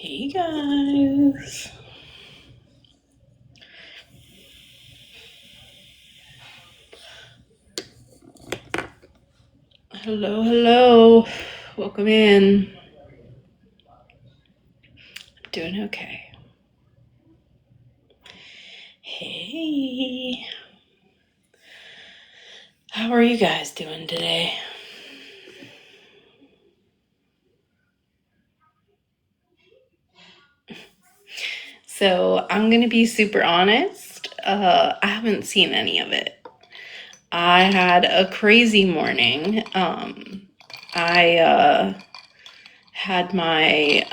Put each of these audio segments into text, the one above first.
Hey guys. Hello, hello. Welcome in. I'm doing okay. Hey. How are you guys doing today? So, I'm going to be super honest. I haven't seen any of it. I had a crazy morning. I had my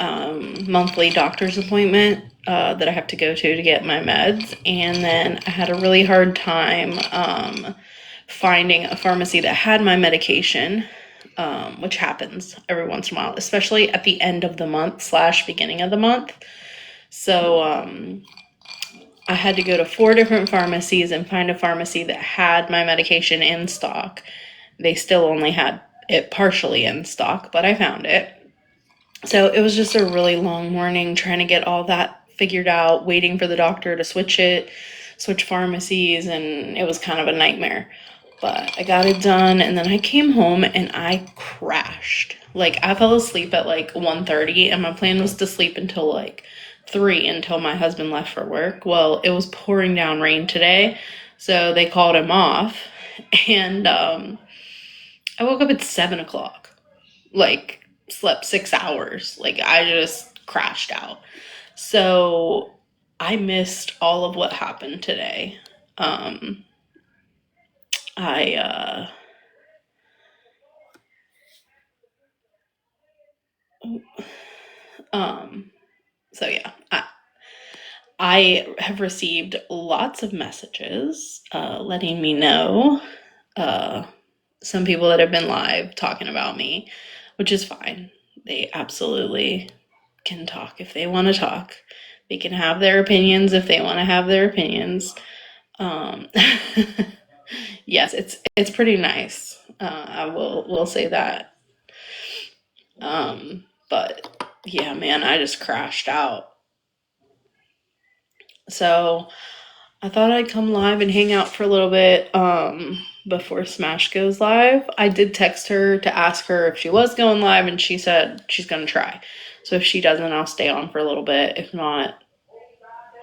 monthly doctor's appointment that I have to go to get my meds, and then I had a really hard time finding a pharmacy that had my medication, which happens every once in a while, especially at the end of the month / beginning of the month. So I had to go to 4 different pharmacies and find a pharmacy that had my medication in stock. They still only had it partially in stock, but I found it. So it was just a really long morning trying to get all that figured out, waiting for the doctor to switch pharmacies, and it was kind of a nightmare. But I got it done, and then I came home and I crashed. Like, I fell asleep at like 1:30, and my plan was to sleep until like 3 until my husband left for work. Well, it was pouring down rain today, so they called him off, and I woke up at 7 o'clock. Like, slept 6 hours. Like, I just crashed out. So I missed all of what happened today. Um, I so yeah, I have received lots of messages letting me know. Some people that have been live talking about me, which is fine. They absolutely can talk if they want to talk. They can have their opinions if they want to have their opinions. Um, yes, it's pretty nice. I will say that. But yeah, man, I just crashed out. So I thought I'd come live and hang out for a little bit before Smash goes live. I did text her to ask her if she was going live, and she said she's gonna try. So if she doesn't, I'll stay on for a little bit. If not,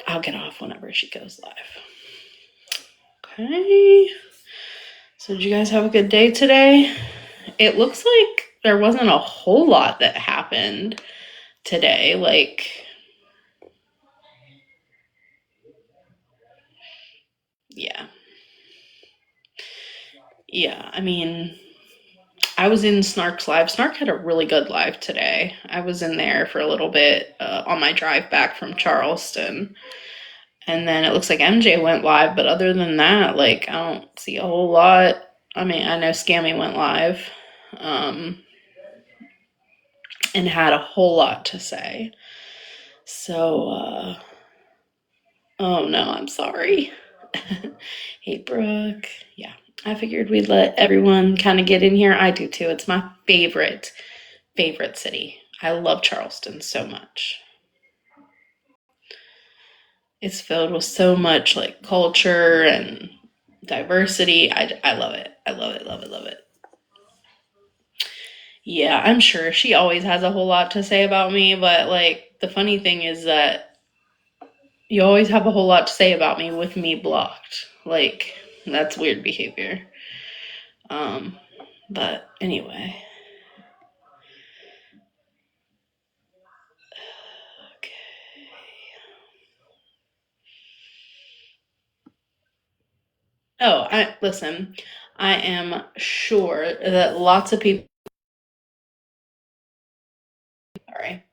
I'll get off whenever she goes live. Okay. So did you guys have a good day today? It looks like there wasn't a whole lot that happened today. Like, yeah. Yeah, I mean, I was in Snark's live. Snark had a really good live today. I was in there for a little bit on my drive back from Charleston. And then it looks like MJ went live, but other than that, like, I don't see a whole lot. I mean, I know Scammy went live and had a whole lot to say. So, oh no, I'm sorry. Hey, Brooke. Yeah, I figured we'd let everyone kind of get in here. I do too. It's my favorite city. I love Charleston so much. It's filled with so much like culture and diversity. I love it. I love it, love it, love it. Yeah, I'm sure she always has a whole lot to say about me, but like the funny thing is that you always have a whole lot to say about me with me blocked. Like, that's weird behavior. Um, but anyway. Okay. Oh, I listen. I am sure that lots of people. Sorry.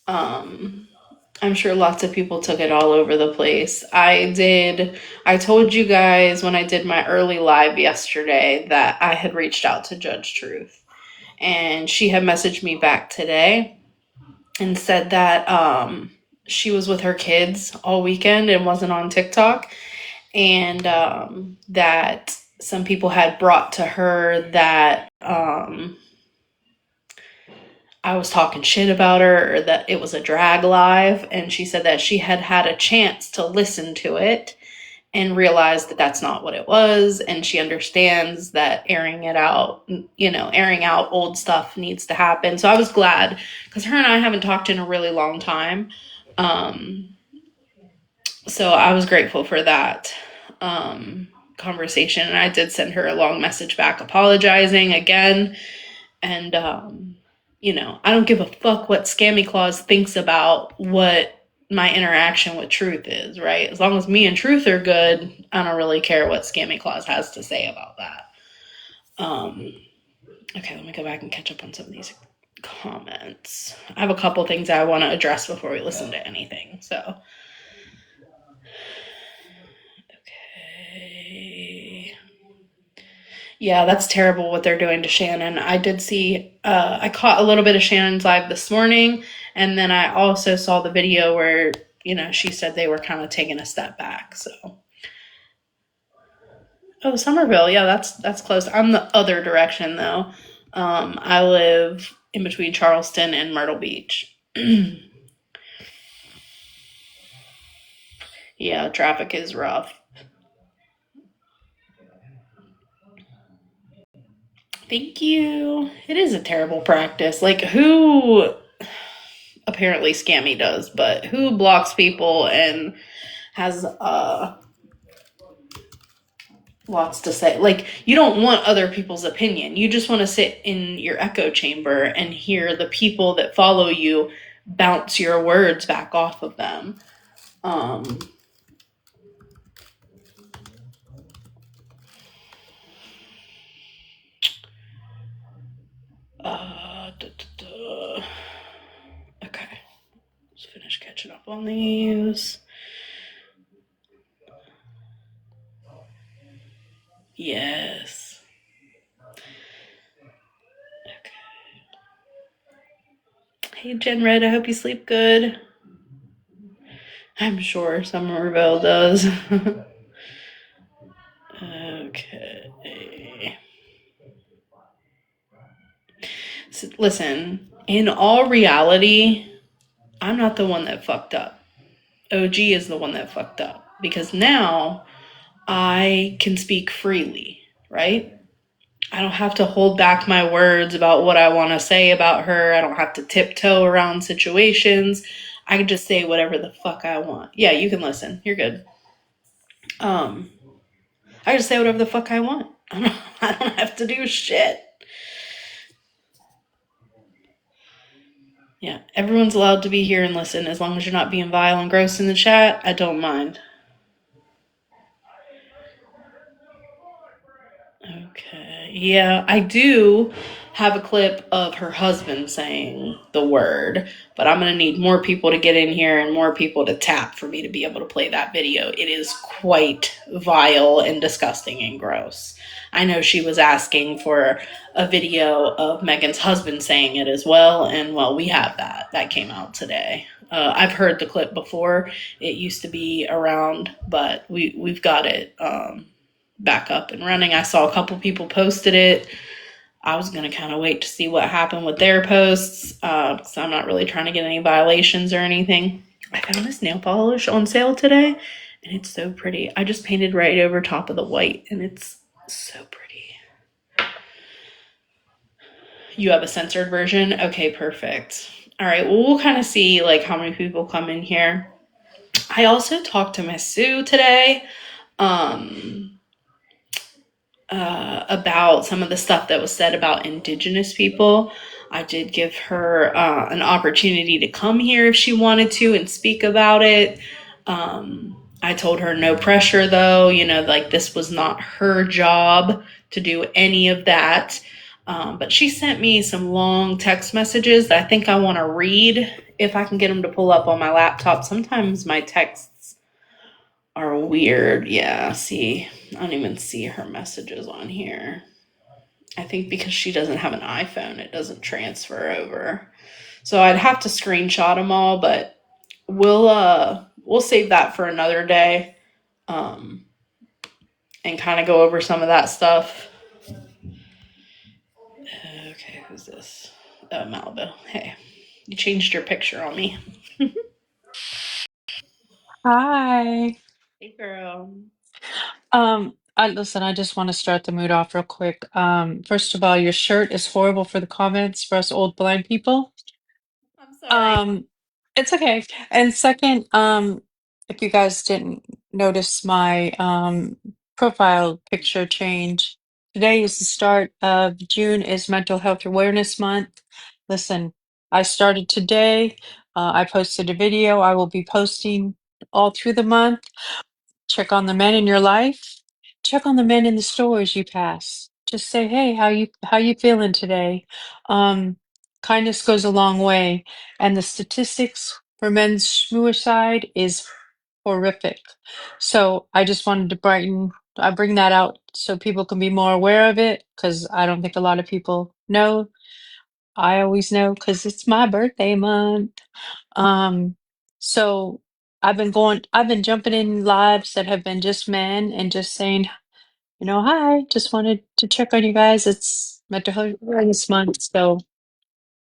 Um, I'm sure lots of people took it all over the place. I told you guys when I did my early live yesterday that I had reached out to Judge Truth. And she had messaged me back today and said that she was with her kids all weekend and wasn't on TikTok. And that some people had brought to her that I was talking shit about her or that it was a drag live. And she said that she had had a chance to listen to it and realized that that's not what it was. And she understands that airing it out, airing out old stuff needs to happen. So I was glad because her and I haven't talked in a really long time. So I was grateful for that conversation. And I did send her a long message back apologizing again. And, I don't give a fuck what Scammy Claus thinks about what my interaction with Truth is, right? As long as me and Truth are good, I don't really care what Scammy Claus has to say about that. Okay, let me go back and catch up on some of these comments. I have a couple things I want to address before we listen to anything. So, okay. Yeah, that's terrible what they're doing to Shannon. I did see, I caught a little bit of Shannon's live this morning, and then I also saw the video where, she said they were kind of taking a step back. So, oh, Somerville, yeah, that's close. I'm the other direction though. I live in between Charleston and Myrtle Beach. Yeah, traffic is rough. Thank you. It is a terrible practice. Like, who, apparently Scammy does, but who blocks people and has lots to say? Like, you don't want other people's opinion. You just want to sit in your echo chamber and hear the people that follow you bounce your words back off of them. Okay, let's finish catching up on these. Yes. Okay. Hey, Jen Red, I hope you sleep good. I'm sure Somerville does. Okay. So, listen, in all reality, I'm not the one that fucked up. OG is the one that fucked up because now I can speak freely, right? I don't have to hold back my words about what I want to say about her. I don't have to tiptoe around situations. I can just say whatever the fuck I want. Yeah, you can listen. You're good. I just say whatever the fuck I want. I don't have to do shit. Yeah, everyone's allowed to be here and listen as long as you're not being vile and gross in the chat. I don't mind. Okay. Yeah, I do have a clip of her husband saying the word, but I'm going to need more people to get in here and more people to tap for me to be able to play that video. It is quite vile and disgusting and gross. I know she was asking for a video of Megan's husband saying it as well, and well, we have that. That came out today. I've heard the clip before. It used to be around, but we've got it back up and running. I saw a couple people posted it. I was going to kind of wait to see what happened with their posts because I'm not really trying to get any violations or anything. I found this nail polish on sale today and it's so pretty. I just painted right over top of the white and it's so pretty. You have a censored version? Okay, perfect. All right, well, we'll kind of see like how many people come in here. I also talked to Miss Sue today. About some of the stuff that was said about Indigenous people. I did give her an opportunity to come here if she wanted to and speak about it. I told her no pressure though, like this was not her job to do any of that. But she sent me some long text messages that I think I want to read if I can get them to pull up on my laptop. Sometimes my texts are weird. Yeah, see, I don't even see her messages on here. I think because she doesn't have an iPhone, it doesn't transfer over. So I'd have to screenshot them all, but we'll save that for another day, and kind of go over some of that stuff. Okay, who's this? Oh, Malibu. Hey, you changed your picture on me. Hi. Hey, girl. Listen, I just want to start the mood off real quick. First of all, your shirt is horrible for the comments for us old blind people. I'm sorry. Um, it's okay. And second, if you guys didn't notice my profile picture change, today is the start of June is Mental Health Awareness Month. Listen, I started today. I posted a video. I will be posting all through the month. Check on the men in your life. Check on the men in the stores you pass. Just say, "Hey, how you feeling today?" Um, Kindness goes a long way, and the statistics for men's suicide is horrific. So I just wanted to I bring that out so people can be more aware of it because I don't think a lot of people know. I always know because it's my birthday month. Um, so I've been jumping in lives that have been just men and just saying, hi, just wanted to check on you guys. It's mental health awareness month. So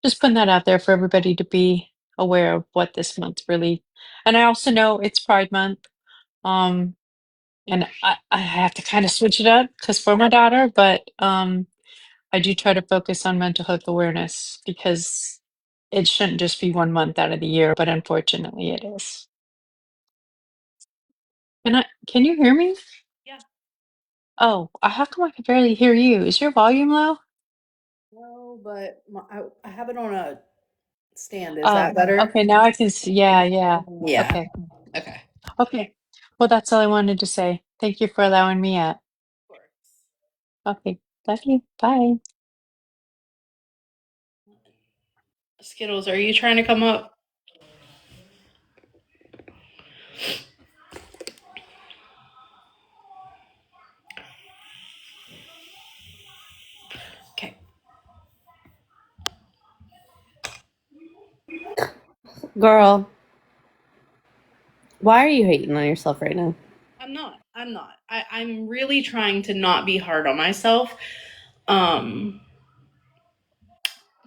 just putting that out there for everybody to be aware of what this month really, and I also know it's Pride Month. Um, and I have to kind of switch it up because for my daughter, but I do try to focus on mental health awareness because it shouldn't just be 1 month out of the year, but unfortunately it is. Can you hear me? Yeah. Oh, how come I can barely hear you? Is your volume low? No, but I have it on a stand. Is that Oh, better? okay, now I can see. Yeah, yeah. Yeah. Okay. Okay. Okay. Well, that's all I wanted to say. Thank you for allowing me out. Of course. Okay. Love you. Bye. Skittles, are you trying to come up? Okay. Girl, why are you hating on yourself right now? I'm not. I'm not. I'm really trying to not be hard on myself. Um,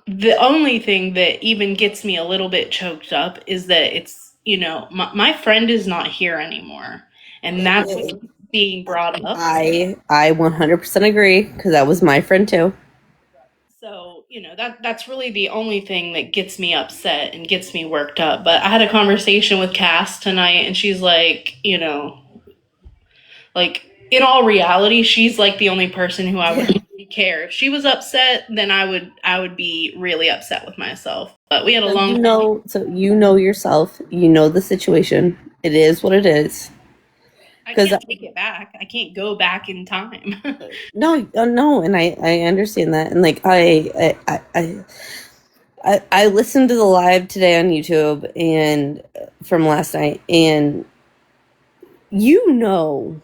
the only thing that even gets me a little bit choked up is that my friend is not here anymore. And that's what keeps being brought up. I 100% agree because that was my friend too. So, that's really the only thing that gets me upset and gets me worked up. But I had a conversation with Cass tonight and she's like, like in all reality, she's like the only person who I would Yeah. really care. If she was upset, then I would be really upset with myself. But we had a long So you know yourself, you know the situation. It is what it is. I Because can't take it back. I can't go back in time. no, no, and I understand that, and like I listened to the live today on YouTube and from last night, and you know,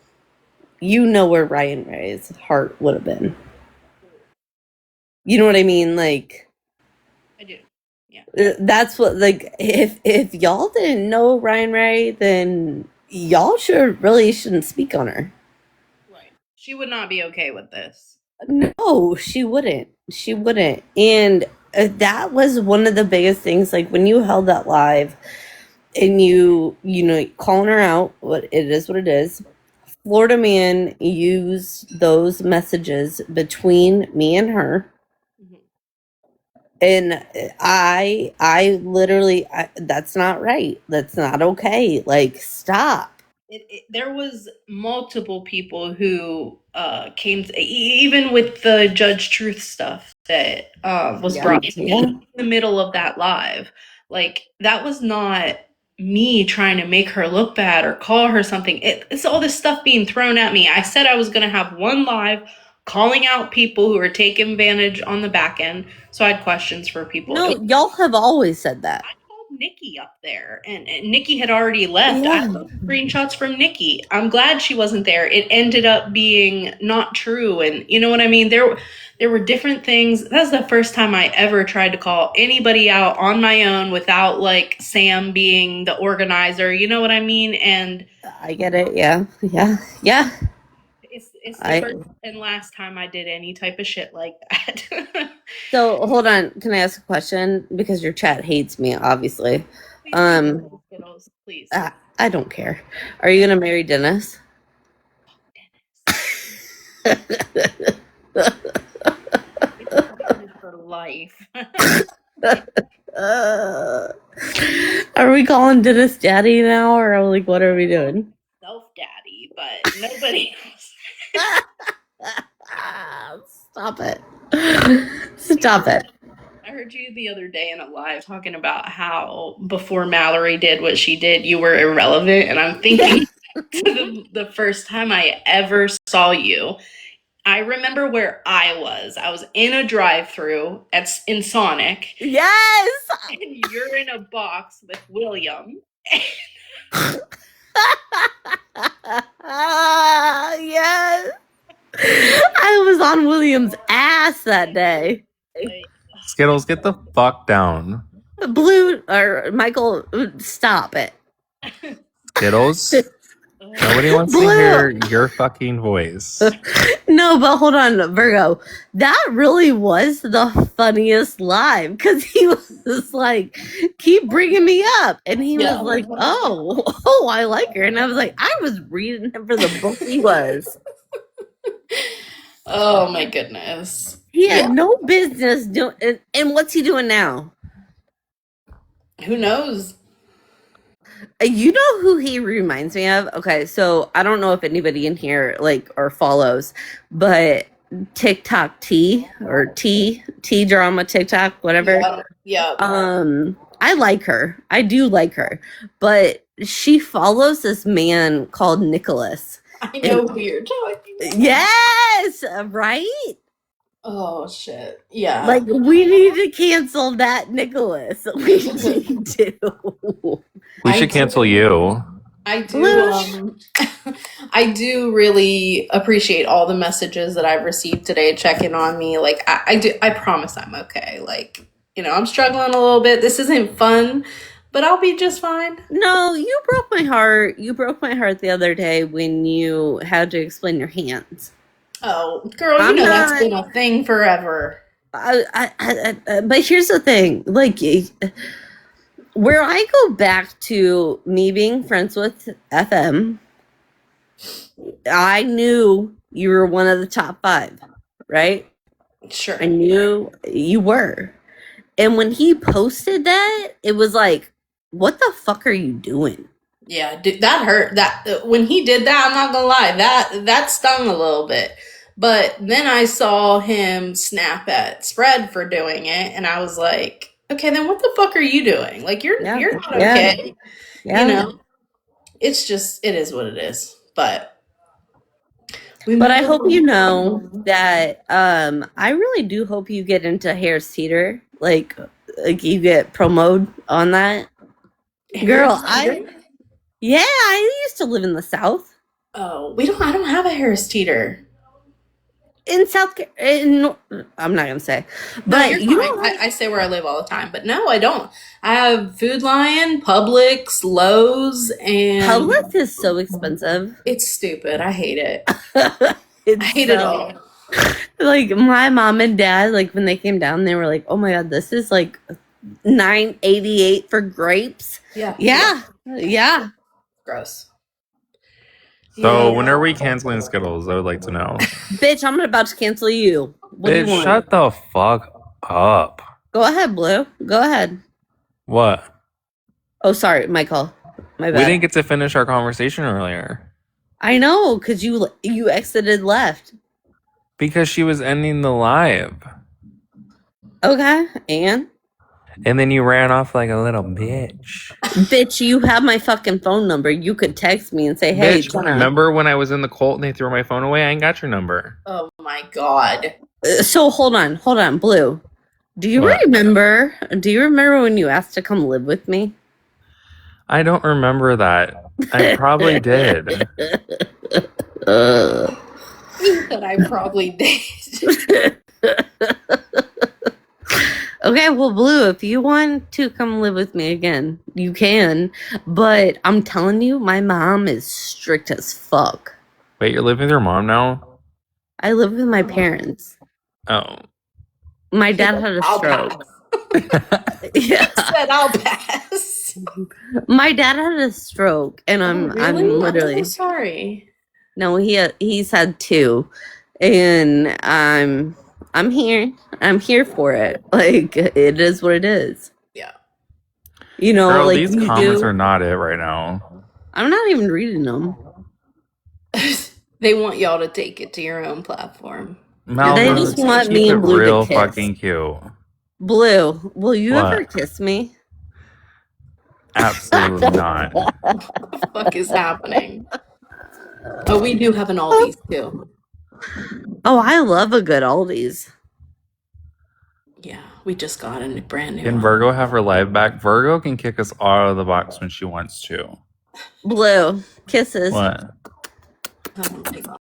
you know where Ryan Ray's heart would have been. You know what I mean? Like I do. Yeah. that's what, like, if y'all didn't know Ryan Ray, then y'all shouldn't speak on her. Right. She would not be okay with this. No, she wouldn't. She wouldn't. And that was one of the biggest things. Like when you held that live and you know, calling her out, what it is. Florida man used those messages between me and her, Mhm. and I literally, that's not right, that's not okay, like stop. There was multiple people who came even with the Judge Truth stuff that was Yeah, brought to me yeah. in the middle of that live. Like that was not me trying to make her look bad or call her something. It's all this stuff being thrown at me. I said I was going to have one live calling out people who are taking advantage on the back end. So I had questions for people. No, y'all have always said that. Called Nikki up there, and Nikki had already left. I Yeah. have screenshots from Nikki. I'm glad she wasn't there. It ended up being not true, and you know what I mean. There were different things. That's the first time I ever tried to call anybody out on my own without like Sam being the organizer. You know what I mean? And I get it. Yeah. Yeah. Yeah. it's the I first and last time I did any type of shit like that. So hold on. Can I ask a question? Because your chat hates me, obviously. Please do, Skittles, please. I don't care. Are you gonna marry Dennis? Dennis for life. Are we calling Dennis daddy now, or like what are we doing? Self daddy, but nobody else. Stop it. Stop it. I heard you the other day in a live talking about how before Mallory did what she did, you were irrelevant. And I'm thinking to the first time I ever saw you. I remember where I was. I was in a drive-through in Sonic. Yes. And you're in a box with William. Yes. I was on William's ass that day. Skittles, get the fuck down. Blue or Michael, stop it. Skittles, nobody wants to hear your fucking voice. No, but hold on, Virgo. That really was the funniest live because he was like, keep bringing me up. And he was like, oh, I like her. And I was like, I was reading him for the book he was. Oh my goodness. He had no business doing. And what's he doing now? Who knows? You know who he reminds me of? Okay, so I don't know if anybody in here like or follows, but TikTok T or T drama TikTok, whatever. Yeah. I like her. I do like her, but she follows this man called Nicholas. I know who you're talking about. Yes, right? Oh shit. Yeah. Like we need to cancel that Nicholas. We need to. We should cancel you. I do. I do really appreciate all the messages that I've received today checking on me. Like I do. I promise I'm okay. Like, you know, I'm struggling a little bit. This isn't fun, but I'll be just fine. No, you broke my heart. You broke my heart the other day when you had to explain your hands. Oh, girl, you know that's been a thing forever. But here's the thing. Like, where I go back to me being friends with FM, I knew you were one of the top 5, right? Sure. I knew you were. And when he posted that, it was like, what the fuck are you doing? Yeah, dude, that hurt. That when he did that, I'm not gonna lie, that stung a little bit. But then I saw him snap at Spread for doing it, and I was like, okay, then what the fuck are you doing? Like you're not okay. Yeah. You know, it's just it is what it is. But I hope you know that I really do hope you get into Harris Theater. Like you get promoted on that. Girl, I used to live in the South. Oh, I don't have a Harris Teeter. In I'm not gonna say, but no, you know, I say where I live all the time, but no, I don't. I have Food Lion, Publix, Lowe's, and Publix is so expensive. It's stupid. I hate it. I hate it all. Like my mom and dad, like when they came down, they were like, "Oh my god, this is like $9.88 for grapes." Yeah. Gross. So when are we canceling Skittles? I would like to know. Bitch, I'm about to cancel you. What do you want? Shut the fuck up. Go ahead, Blue. Go ahead. What? Oh, sorry, Michael. My bad. We didn't get to finish our conversation earlier. I know, because you exited left. Because she was ending the live. Okay, and then you ran off like a little bitch. Bitch, you have my fucking phone number. You could text me and say, hey, bitch, remember when I was in the cult and they threw my phone away? I ain't got your number. Oh my god. So hold on, Blue. Do you remember when you asked to come live with me? I don't remember that. I probably did. That I probably did. Okay, well, Blue, if you want to come live with me again, you can. But I'm telling you, my mom is strict as fuck. Wait, you're living with your mom now? I live with my parents. Oh. My dad had a I'll stroke. pass. Yeah. Said I'll pass. My dad had a stroke, and I'm Really? literally I'm so sorry. no. He's had two, and I'm here. I'm here for it. Like it is what it is. Yeah. You know, Girl, like these you comments do. are not it right now. I'm not even reading them. They want y'all to take it to your own platform. They Malva, just want keep me it and Blue to real kiss. fucking cute. Blue, will you What? ever kiss me? Absolutely not. What the fuck is happening? Oh, we do have an Aldi's too. Oh, I love a good oldies. Yeah, we just got a brand new Can one. Virgo have her life back? Virgo can kick us out of the box when she wants to. Blue, kisses. What? Oh my god.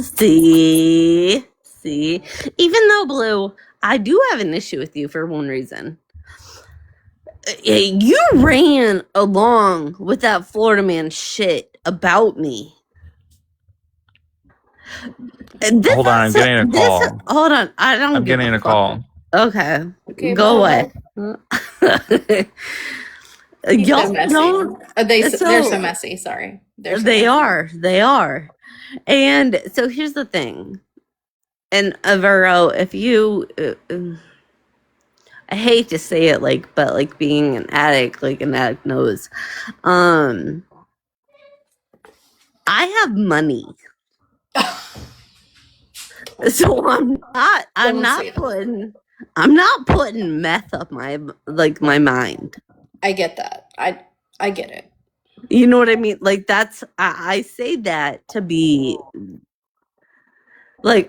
See. Even though Blue, I do have an issue with you for one reason. You ran along with that Florida man shit about me. Hold on, I'm getting a call. Hold on, I don't. I'm getting a call. Okay, Okay, go bye. away. He's Y'all so messy. don't. They're so messy. Sorry. They're so They messy. are. And so here's the thing. And Virgo, if you, I hate to say it, but being an addict, an addict knows, I have money. So I'm not putting meth up my mind. I get that. I get it. You know what I mean? I say that to be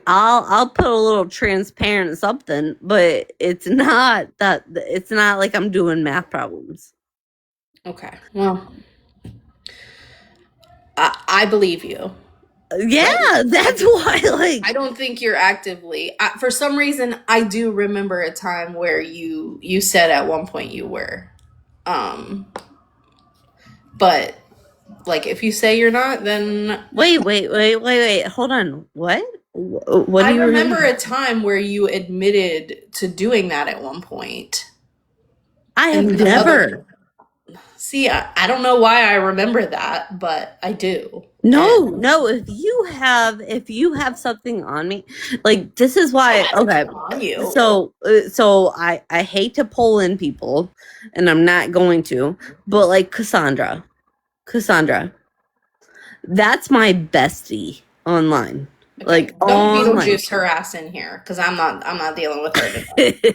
I'll put a little transparent something, but it's not like I'm doing math problems. Okay. Well, I believe you. Yeah, that's why I don't think you're actively. For some reason, I do remember a time where you said at one point you were, but if you say you're not, then wait. Hold on. What? What do I you remember a time where you admitted to doing that at one point. I have And the never. See, I don't know why I remember that, but I do. No. If you have something on me, this is why. Okay. On you. So I hate to pull in people, and I'm not going to, but Cassandra, that's my bestie online. Okay. Don't online. Beetlejuice her ass in here because I'm not dealing with her today.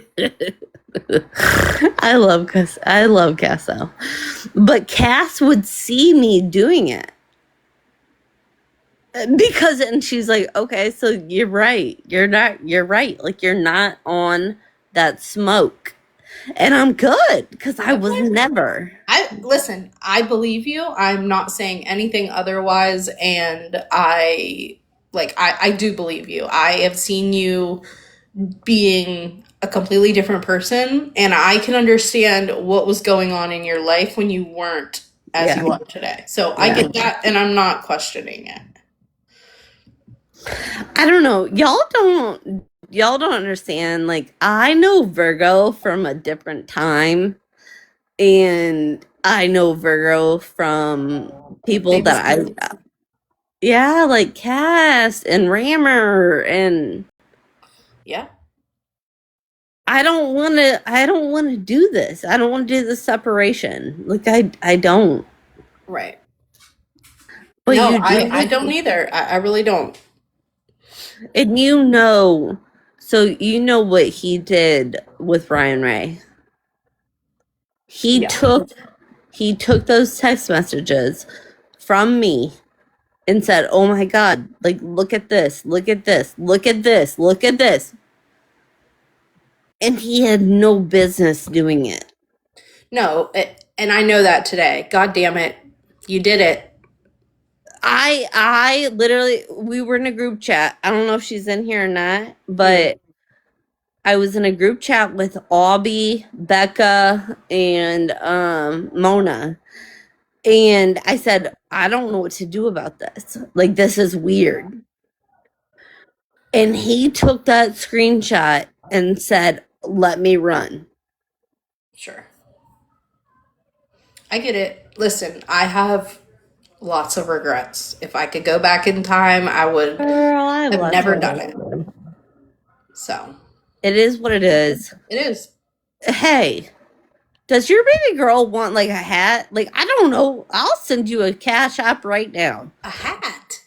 I love Casso, but Cass would see me doing it and she's like, okay, so you're right. You're right. You're not on that smoke, and I'm good because I was never. Listen. I believe you. I'm not saying anything otherwise, and I do believe you. I have seen you being a completely different person, and I can understand what was going on in your life when you weren't as you are today. So I get that, and I'm not questioning it. I don't know. Y'all don't understand. I know Virgo from a different time, and I know Virgo from people like Cass and Rammer, and yeah. I don't want to do this. I don't want to do the separation. I don't. Right. But no, you do. I don't either. I really don't. And so you know what he did with Ryan Ray. He took those text messages from me and said, "Oh my God, look at this, look at this, look at this, look at this." And he had no business doing it. No, and I know that today. God damn it. You did it. I literally, we were in a group chat. I don't know if she's in here or not, but I was in a group chat with Aubie, Becca, and Mona. And I said, I don't know what to do about this. This is weird. And he took that screenshot and said, let me run. Sure. I get it. Listen, I have lots of regrets. If I could go back in time, I would Girl, I have have lots never of done it. regrets. So, It is what it is. it is. Hey, does your baby girl want like a hat? Like, I don't know. I'll send you a cash app right now. A hat.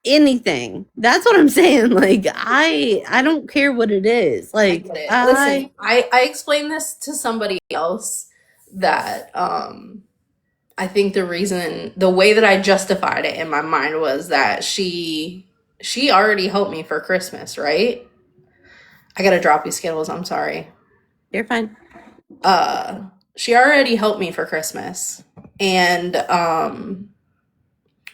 Anything. That's what I'm saying. Like, I don't care what it is. I Like, get it. Listen, I explained this to somebody else that I think the way that I justified it in my mind was that she already helped me for Christmas, right? I gotta drop you Skittles, I'm sorry. you're fine. She already helped me for Christmas. And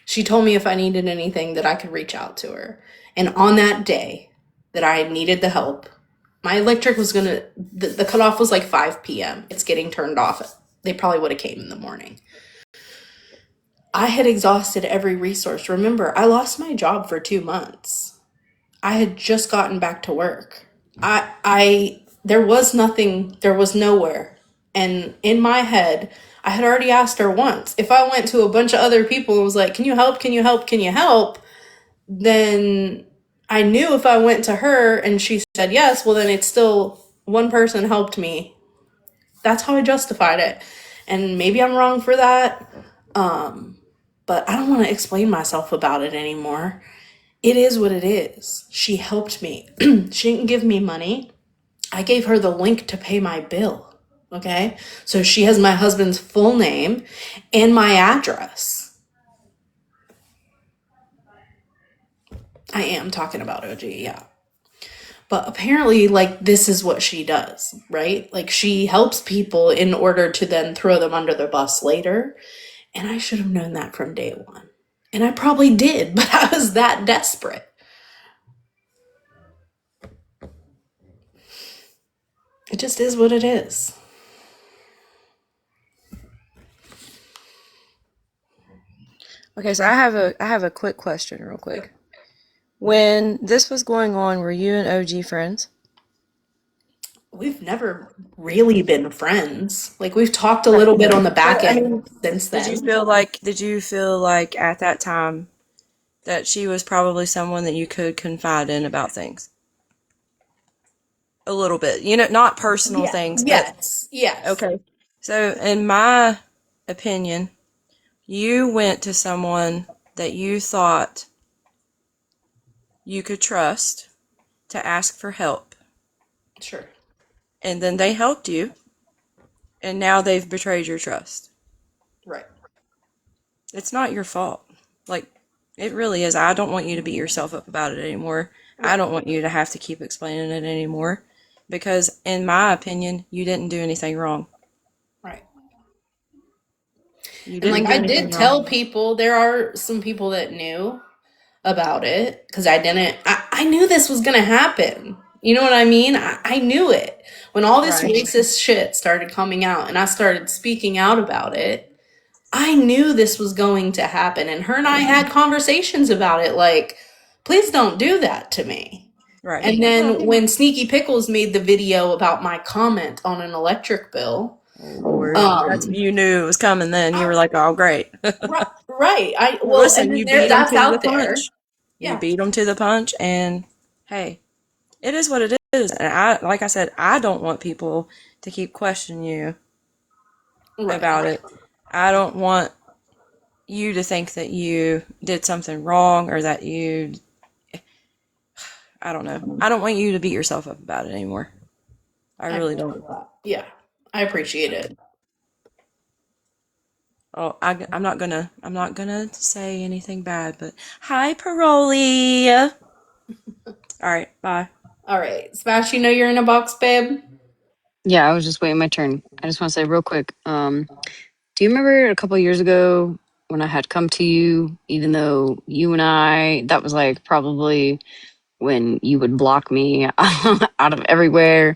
she told me if I needed anything that I could reach out to her. And on that day that I needed the help, my electric was the cutoff was like 5 p.m. It's getting turned off. They probably would have came in the morning. I had exhausted every resource. Remember, I lost my job for 2 months. I had just gotten back to work. There was nothing, there was nowhere. And in my head, I had already asked her once. If I went to a bunch of other people and was like, can you help? Can you help? Can you help? Then I knew if I went to her and she said yes, well, then it's still one person helped me. That's how I justified it. And maybe I'm wrong for that. But I don't want to explain myself about it anymore. It is what it is. She helped me. She didn't give me money. I gave her the link to pay my bill. Okay? So she has my husband's full name and my address. I am talking about OG, yeah. But apparently, like, this is what she does, right? Like, she helps people in order to then throw them under the bus later. And I should have known that from day one. And I probably did, but I was that desperate. It just is what it is. Okay, so I have a quick question real quick. When this was going on, were you and OG friends? We've never really been friends. Like, we've talked a little bit on the back I end mean, since did you then. feel like at that time that she was probably someone that you could confide in about things? A little bit. You know, not personal things, but Yes. okay. So, in my opinion, you went to someone that you thought you could trust to ask for help, Sure. and then they helped you, and now they've betrayed your trust. Right. It's not your fault. Like, it really is. I don't want you to beat yourself up about it anymore. I don't want you to have to keep explaining it anymore, because in my opinion, you didn't do anything wrong. Right. You And didn't like, do I anything did wrong. tell people, there are some people that knew about it because I knew this was going to happen. You know what I mean? I knew it. When all this Right. racist shit started coming out and I started speaking out about it, I knew this was going to happen. And her and I had conversations about it like, please don't do that to me. Right. And then when Sneaky Pickles made the video about my comment on an electric bill, Oh, Lord. You knew it was coming then. You were like, oh, great. right. Listen, And you then beat them that's to the out there. punch. You Yeah. beat them to the punch, and hey, it is what it is. And like I said, I don't want people to keep questioning you Right. about it. I don't want you to think that you did something wrong or that I don't know. I don't want you to beat yourself up about it anymore. I really don't. Yeah. I appreciate it. Oh, I'm not gonna say anything bad, but hi, Paroli. All right, bye. All right. Smash, you know you're in a box, babe? Yeah, I was just waiting my turn. I just want to say real quick. Do you remember a couple of years ago when I had come to you, even though you and that was like probably when you would block me out of everywhere,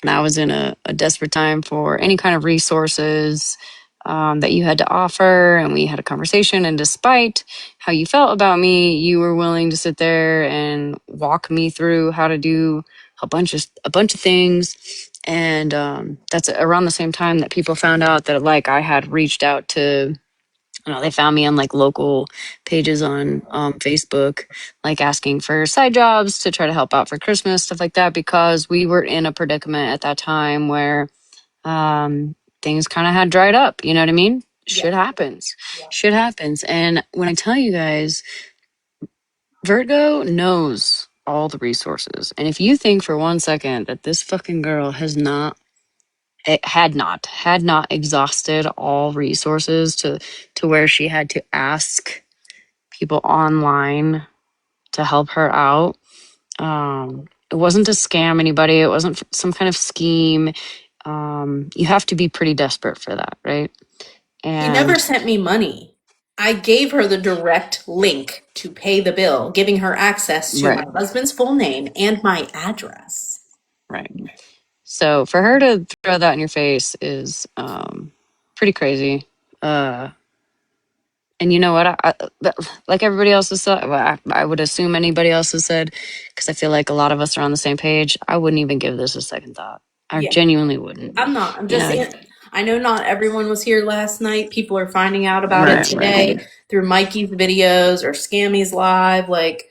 and I was in a desperate time for any kind of resources that you had to offer, and we had a conversation. And despite how you felt about me, you were willing to sit there and walk me through how to do a bunch of things. And that's around the same time that people found out that like I had reached out to, they found me on like local pages on Facebook, like asking for side jobs to try to help out for Christmas, stuff like that, because we were in a predicament at that time where things kind of had dried up. You know what I mean? Yeah. Shit happens. Yeah. Shit happens. And when I tell you guys, Virgo knows all the resources. And if you think for one second that this fucking girl had not exhausted all resources to where she had to ask people online to help her out. It wasn't to scam anybody. It wasn't some kind of scheme. You have to be pretty desperate for that, right? She never And sent me money. I gave her the direct link to pay the bill, giving her access to my right, husband's full name and my address. right. So for her to throw that in your face is pretty crazy. And you know what? Like everybody else has said, well, I would assume anybody else has said, because I feel like a lot of us are on the same page. I wouldn't even give this a second thought. I Yeah. genuinely wouldn't. I'm not. I'm You just know, saying. I know not everyone was here last night. People are finding out about it right, right, today through Mikey's videos or Scammy's live. Like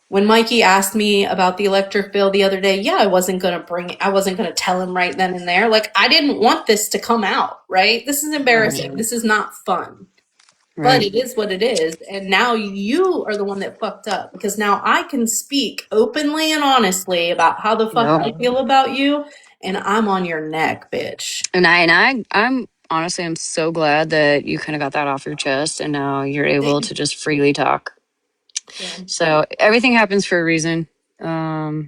when Mikey asked me about the electric bill the other day, yeah, I wasn't going to tell him right then and there. Like I didn't want this to come out, right? This is embarrassing. right, This is not fun. But right. it is what it is. And now you are the one that fucked up because now I can speak openly and honestly about how the fuck Yep. I feel about you. And I'm on your neck, bitch. I'm honestly, I'm so glad that you kind of got that off your chest, and now you're able to just freely talk. Yeah. So everything happens for a reason. Yeah,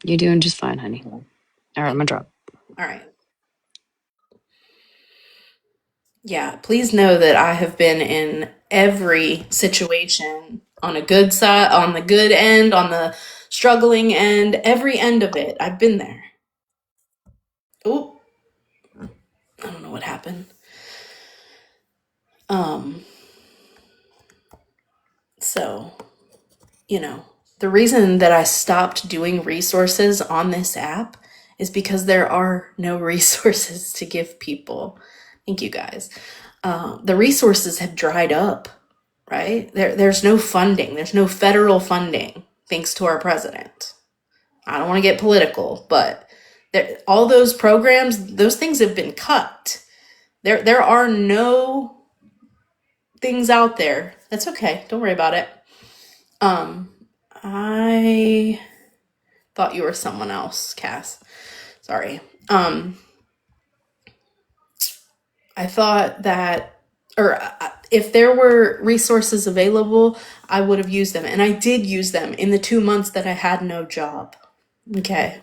you're doing just fine, honey. All right, I'm gonna drop. All right. Yeah, please know that I have been in every situation on a good side, on the good end, on the struggling end, every end of it. I've been there. Oh, I don't know what happened. Um, so, the reason that I stopped doing resources on this app is because there are no resources to give people. Thank you guys. The resources have dried up, right? There's no funding. There's no federal funding, thanks to our president. I don't want to get political, but all those programs, those things have been cut. There are no things out there. That's okay. Don't worry about it. I thought you were someone else, Cass. Sorry. I thought that, or if there were resources available, I would have used them. And I did use them in the 2 months that I had no job. Okay.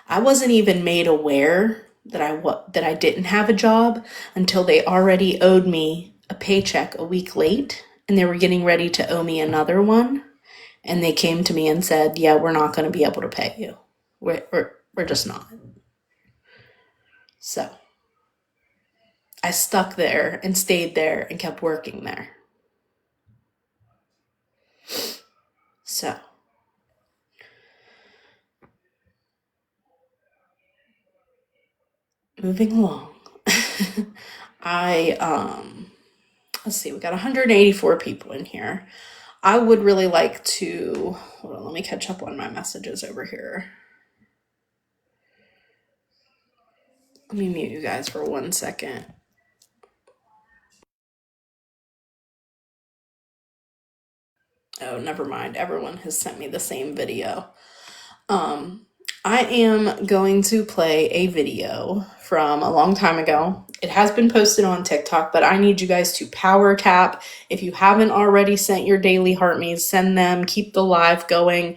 I wasn't even made aware that I didn't have a job until they already owed me a paycheck a week late and they were getting ready to owe me another one. And they came to me and said, yeah, we're not going to be able to pay you. We're just not. So I stuck there and stayed there and kept working there. So moving along. Let's see, we got 184 people in here. I would really like to, hold on, let me catch up on my messages over here. Let me mute you guys for 1 second. Oh, never mind. Everyone has sent me the same video. I am going to play a video from a long time ago. It has been posted on TikTok, but I need you guys to power tap. If you haven't already sent your daily heart me's, send them. Keep the live going.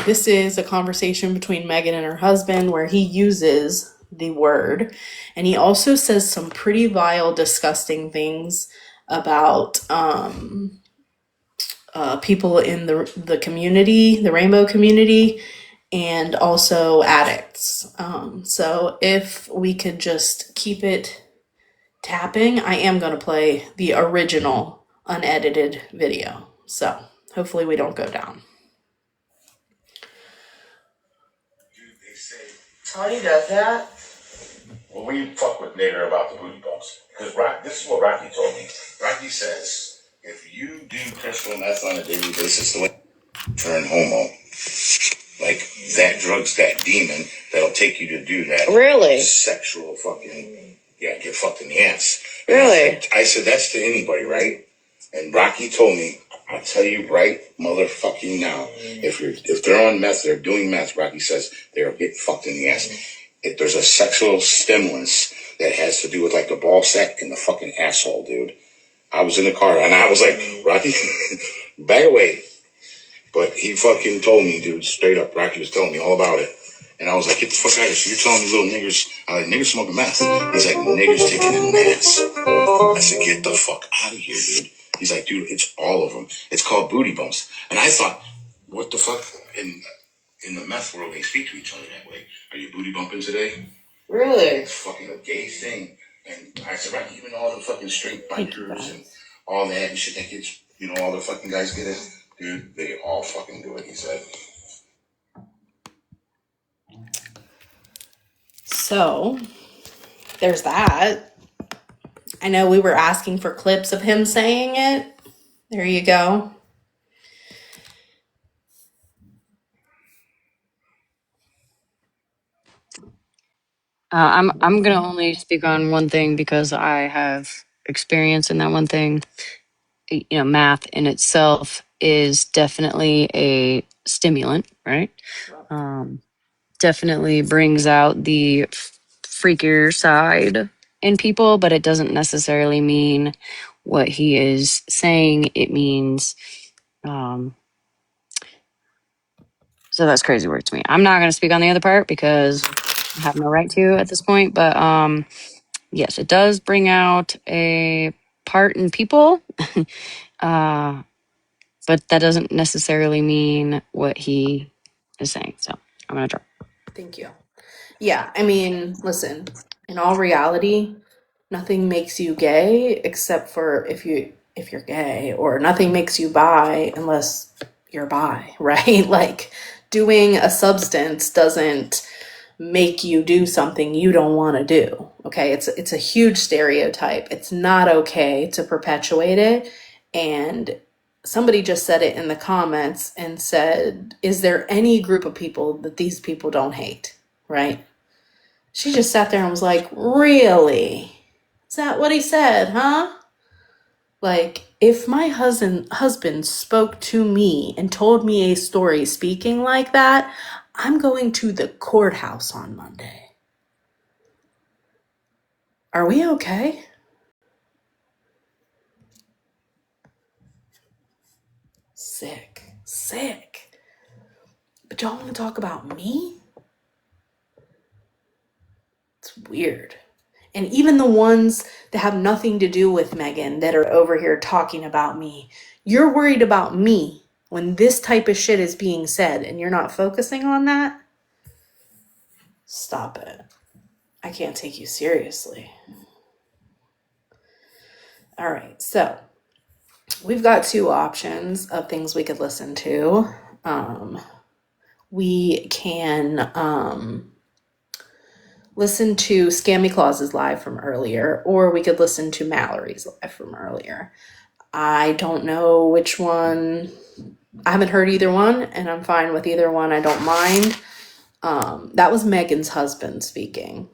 This is a conversation between Megan and her husband where he uses the word, and he also says some pretty vile, disgusting things about people in the community, the rainbow community, and also addicts. So if we could just keep it tapping, I am going to play the original unedited video. So hopefully we don't go down. Tony does that? Well, we fuck with Nader about the booty bumps. Because this is what Rocky told me. Rocky says, if you do crystal meth on a daily basis, the way you turn homo, like that drug's that demon that'll take you to do that. Really? Sexual fucking, yeah, get fucked in the ass. Really? I said, that's to anybody, right? And Rocky told me, I'll tell you right motherfucking now, if they're on meth, they're doing meth, Rocky says, they're getting fucked in the ass. If there's a sexual stimulus that has to do with like the ball sack and the fucking asshole, dude. I was in the car and I was like, Rocky, back away. But he fucking told me, dude, straight up. Rocky was telling me all about it. And I was like, get the fuck out of here. So you're telling me little niggers, I like, niggas smoking meth. He's like, niggers taking in meth. I said, get the fuck out of here, dude. He's like, dude, it's all of them. It's called booty bumps. And I thought, what the fuck? In the meth world, they speak to each other that way. Are you booty bumping today? Really? It's fucking a gay thing. And I said, right, even all the fucking straight bikers and all that and shit that gets, all the fucking guys get it. Dude, they all fucking do it, he said. So, there's that. I know we were asking for clips of him saying it. There you go. I'm gonna only speak on one thing because I have experience in that one thing. Math in itself is definitely a stimulant, right? Definitely brings out the freakier side in people, but it doesn't necessarily mean what he is saying. It means, so that's crazy work to me. I'm not going to speak on the other part because I have no right to at this point, but yes, it does bring out a part in people. But that doesn't necessarily mean what he is saying. So I'm going to drop. Thank you. Yeah, I mean, listen, in all reality, nothing makes you gay except for if you're gay, or nothing makes you bi unless you're bi, right? Like doing a substance doesn't make you do something you don't want to do. Okay? It's a huge stereotype. It's not okay to perpetuate it. And somebody just said it in the comments and said, is there any group of people that these people don't hate? Right? She just sat there and was like, really? Is that what he said, huh? Like, if my husband spoke to me and told me a story speaking like that, I'm going to the courthouse on Monday. Are we okay? Sick. But y'all want to talk about me? It's weird. And even the ones that have nothing to do with Megan that are over here talking about me, you're worried about me when this type of shit is being said and you're not focusing on that? Stop it. I can't take you seriously. All right, so we've got two options of things we could listen to. We can listen to Scammy Claus's live from earlier, or we could listen to Mallory's live from earlier. I don't know which one. I haven't heard either one, and I'm fine with either one. I don't mind. That was Megan's husband speaking.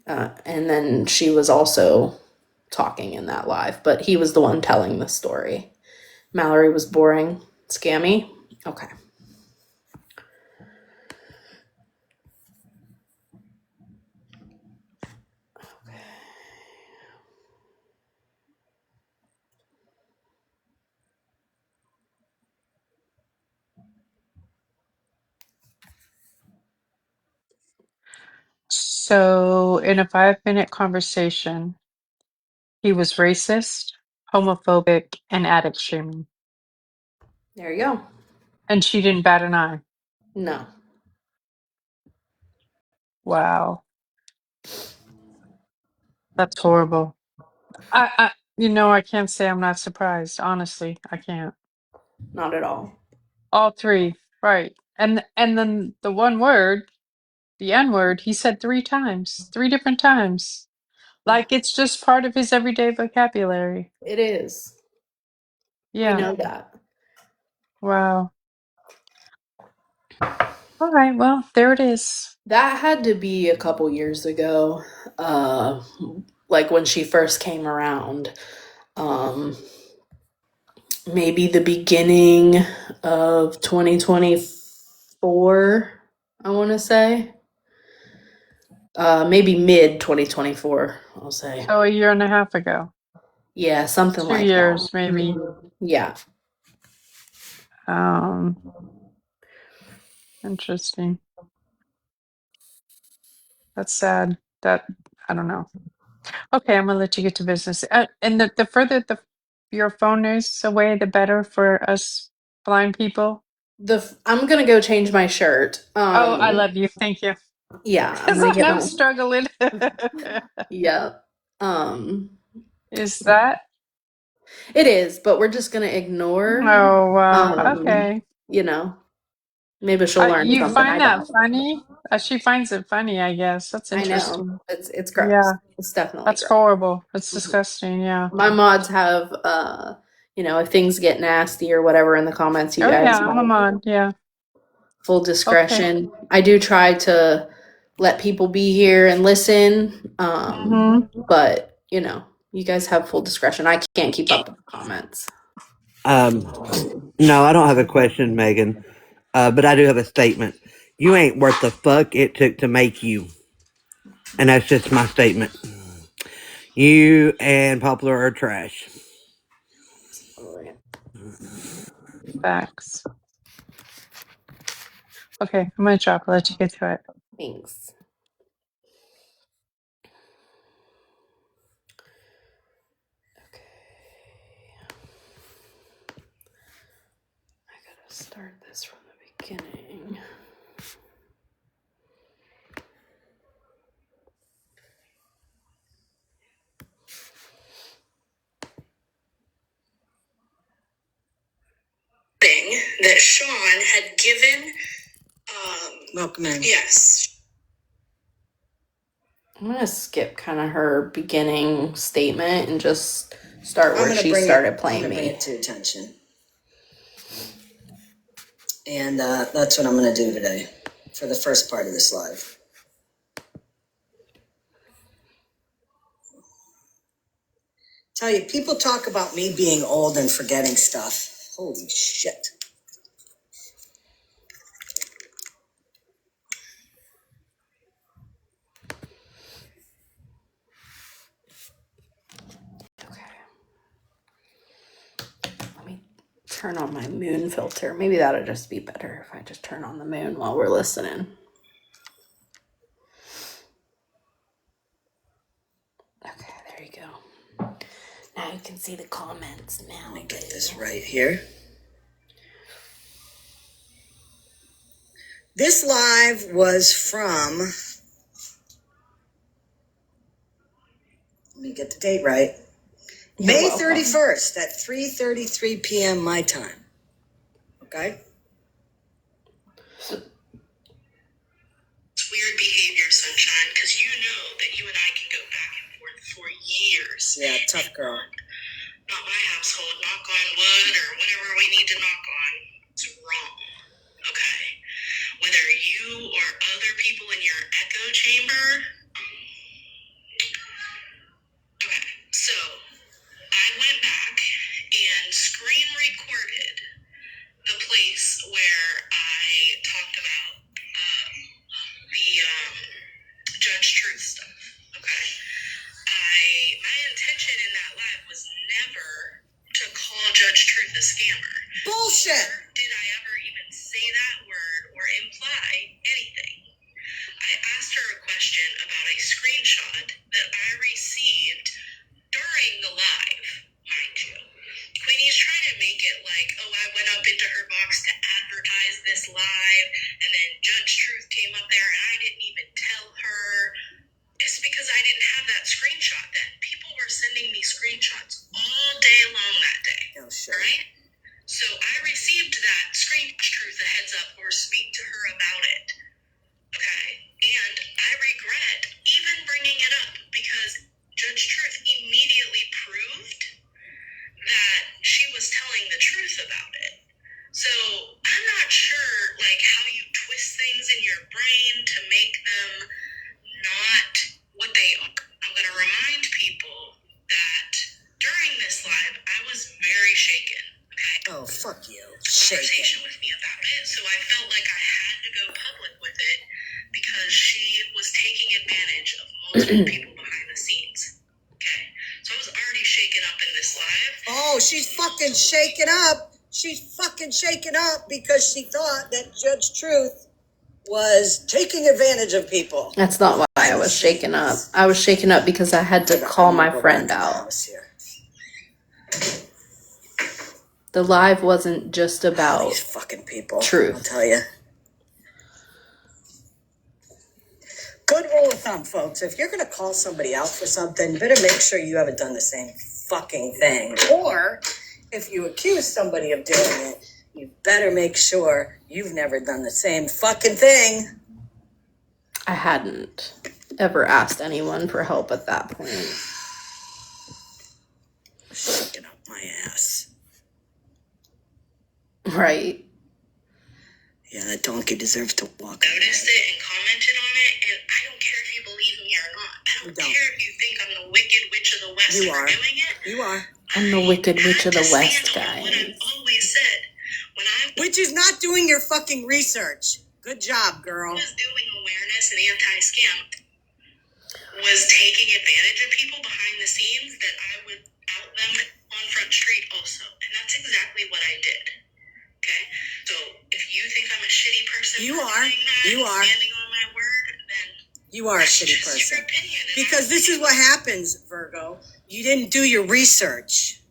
And then she was also talking in that live, but he was the one telling the story. Mallory was boring. Scammy? Okay. So, in a 5-minute conversation, he was racist, homophobic, and addict shaming. There you go. And she didn't bat an eye. No. Wow. That's horrible. I can't say I'm not surprised. Honestly, I can't. Not at all. All three, right? And then the one word. The N word, he said 3 times, 3 different times. Like it's just part of his everyday vocabulary. It is. We Yeah. know that. Wow. All right. Well, there it is. That had to be a couple years ago, like when she first came around. Um, Maybe the beginning of 2024, I want to say. Maybe mid 2024, I'll say. So a year and a half ago. Yeah, something 2 like that. years, maybe. Yeah. Um, interesting. That's sad. That I don't know. Okay, I'm gonna let you get to business. And the further your phone is away, the better for us blind people. I'm gonna go change my shirt. Oh, I love you. Thank you. Yeah, I'm Because gonna get I'm my. struggling. Yeah. Um, Is that? it is, but we're just gonna ignore. Oh, wow. Um, Okay. you know, maybe she'll learn You something I find that don't. funny? She finds it funny, I guess. That's I know interesting. it's gross. Yeah, It's definitely that's gross. horrible. That's disgusting. Yeah. My mods have, if things get nasty or whatever in the comments, you Oh, guys yeah, I'm a have mod. Yeah. full Okay. discretion. I do try to let people be here and listen, Mm-hmm. but you guys have full discretion. I can't keep up with the comments. No, I don't have a question, Megan, but I do have a statement. You ain't worth the fuck it took to make you. And that's just my statement. You and Popular are trash. Facts. Okay, I'm gonna drop. I'll let you get to it. Thanks. Okay. I gotta start this from the beginning. That Sean had given. Welcome in. Yes. I'm gonna skip kind of her beginning statement and just start where she started playing me. Bring it to attention, and that's what I'm going to do today for the first part of this live. Tell you, people talk about me being old and forgetting stuff. Holy shit. Okay. Let me turn on my moon filter. Maybe that'll just be better if I just turn on the moon while we're listening. Okay, there you go. Now you can see the comments now. Let me get this right here. This live was from, let me get the date right, May 31st at 3:33 p.m. my time. Okay? It's weird behavior, Sunshine, because you know that you and I can go back and forth for years. Yeah, tough girl. Not my household. Knock on wood or whatever we need to knock on. It's wrong. Okay? Whether you or other people in your echo chamber. Okay, so I went back and screen recorded the place where I talked about the Judge Truth stuff. Okay, my intention in that live was never to call Judge Truth a scammer. Bullshit. Nor did I ever even say that word or imply anything. I asked her a question about a screenshot that I received during the live, mind you. Queenie's trying to make it like, oh, I went up into her box to advertise this live, and then Judge Truth came up there, and I didn't even tell her. It's because I didn't have that screenshot then. People were sending me screenshots all day long that day. Oh, shit. Right? So I received that screen Truth a heads up or speak to her about it. Okay? brain to make them not what they are. I'm going to remind people that during this live, I was very shaken. Okay? Oh, fuck you. Conversation with me about it, so I felt like I had to go public with it because she was taking advantage of multiple people behind the scenes. Okay? So I was already shaken up in this live. Oh, she's fucking shaken up. She's fucking shaken up because she thought that Judge Truth was taking advantage of people. That's not why I was shaken up. I was shaken up because I had to call my friend out. The live wasn't just about these fucking people. truth. I'll tell you. Good rule of thumb, folks. If you're going to call somebody out for something, you better make sure you haven't done the same fucking thing. Or if you accuse somebody of doing it, you better make sure you've never done the same fucking thing. I hadn't ever asked anyone for help at that point. Shaking up my ass. Right. Yeah, that donkey deserves to walk. Noticed it and commented on it, and I don't care if you believe me or not. I don't care if you think I'm the Wicked Witch of the West for doing it. You are. I'm the Wicked Witch of the West, guys. What I've always said. Which is not doing your fucking research. Good job, girl. Was doing awareness and anti-scam was taking advantage of people behind the scenes that I would out them on Front Street also. And that's exactly what I did. Okay? So if you think I'm a shitty person You for are. doing that, You are. standing on my word, then You are a shitty just person. your opinion. Because this is what happens, Virgo. You didn't do your research.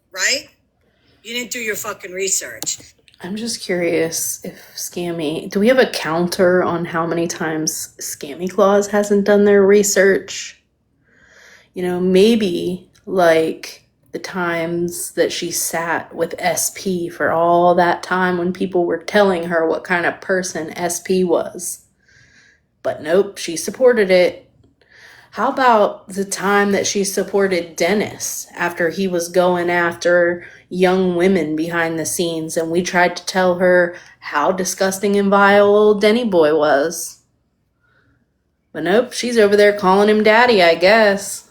Right? You didn't do your fucking research. I'm just curious if Scammy... Do we have a counter on how many times Scammy Claus hasn't done their research? You know, maybe like the times that she sat with SP for all that time when people were telling her what kind of person SP was. But nope, she supported it. How about the time that she supported Dennis after he was going after young women behind the scenes and we tried to tell her how disgusting and vile old Denny boy was? But nope, she's over there calling him daddy, I guess.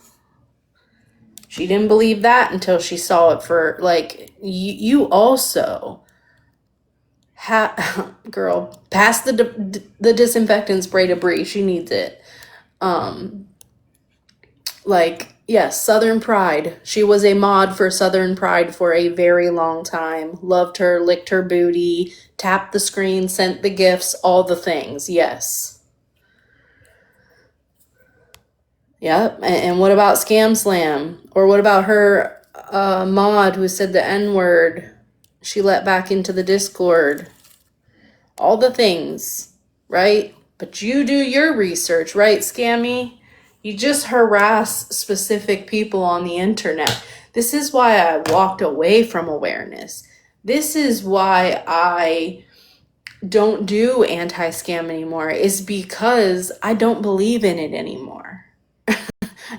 She didn't believe that until she saw it for, like, you also... Girl, pass the disinfectant spray to Bree. She needs it. Like, yes, Southern Pride. She was a mod for Southern Pride for a very long time. Loved her, licked her booty, tapped the screen, sent the gifts, all the things. Yes. Yep. And what about Scam Slam? Or what about her mod who said the N-word? She let back into the Discord. All the things, right? But you do your research, right, Scammy? You just harass specific people on the internet. This is why I walked away from awareness. This is why I don't do anti-scam anymore, is because I don't believe in it anymore.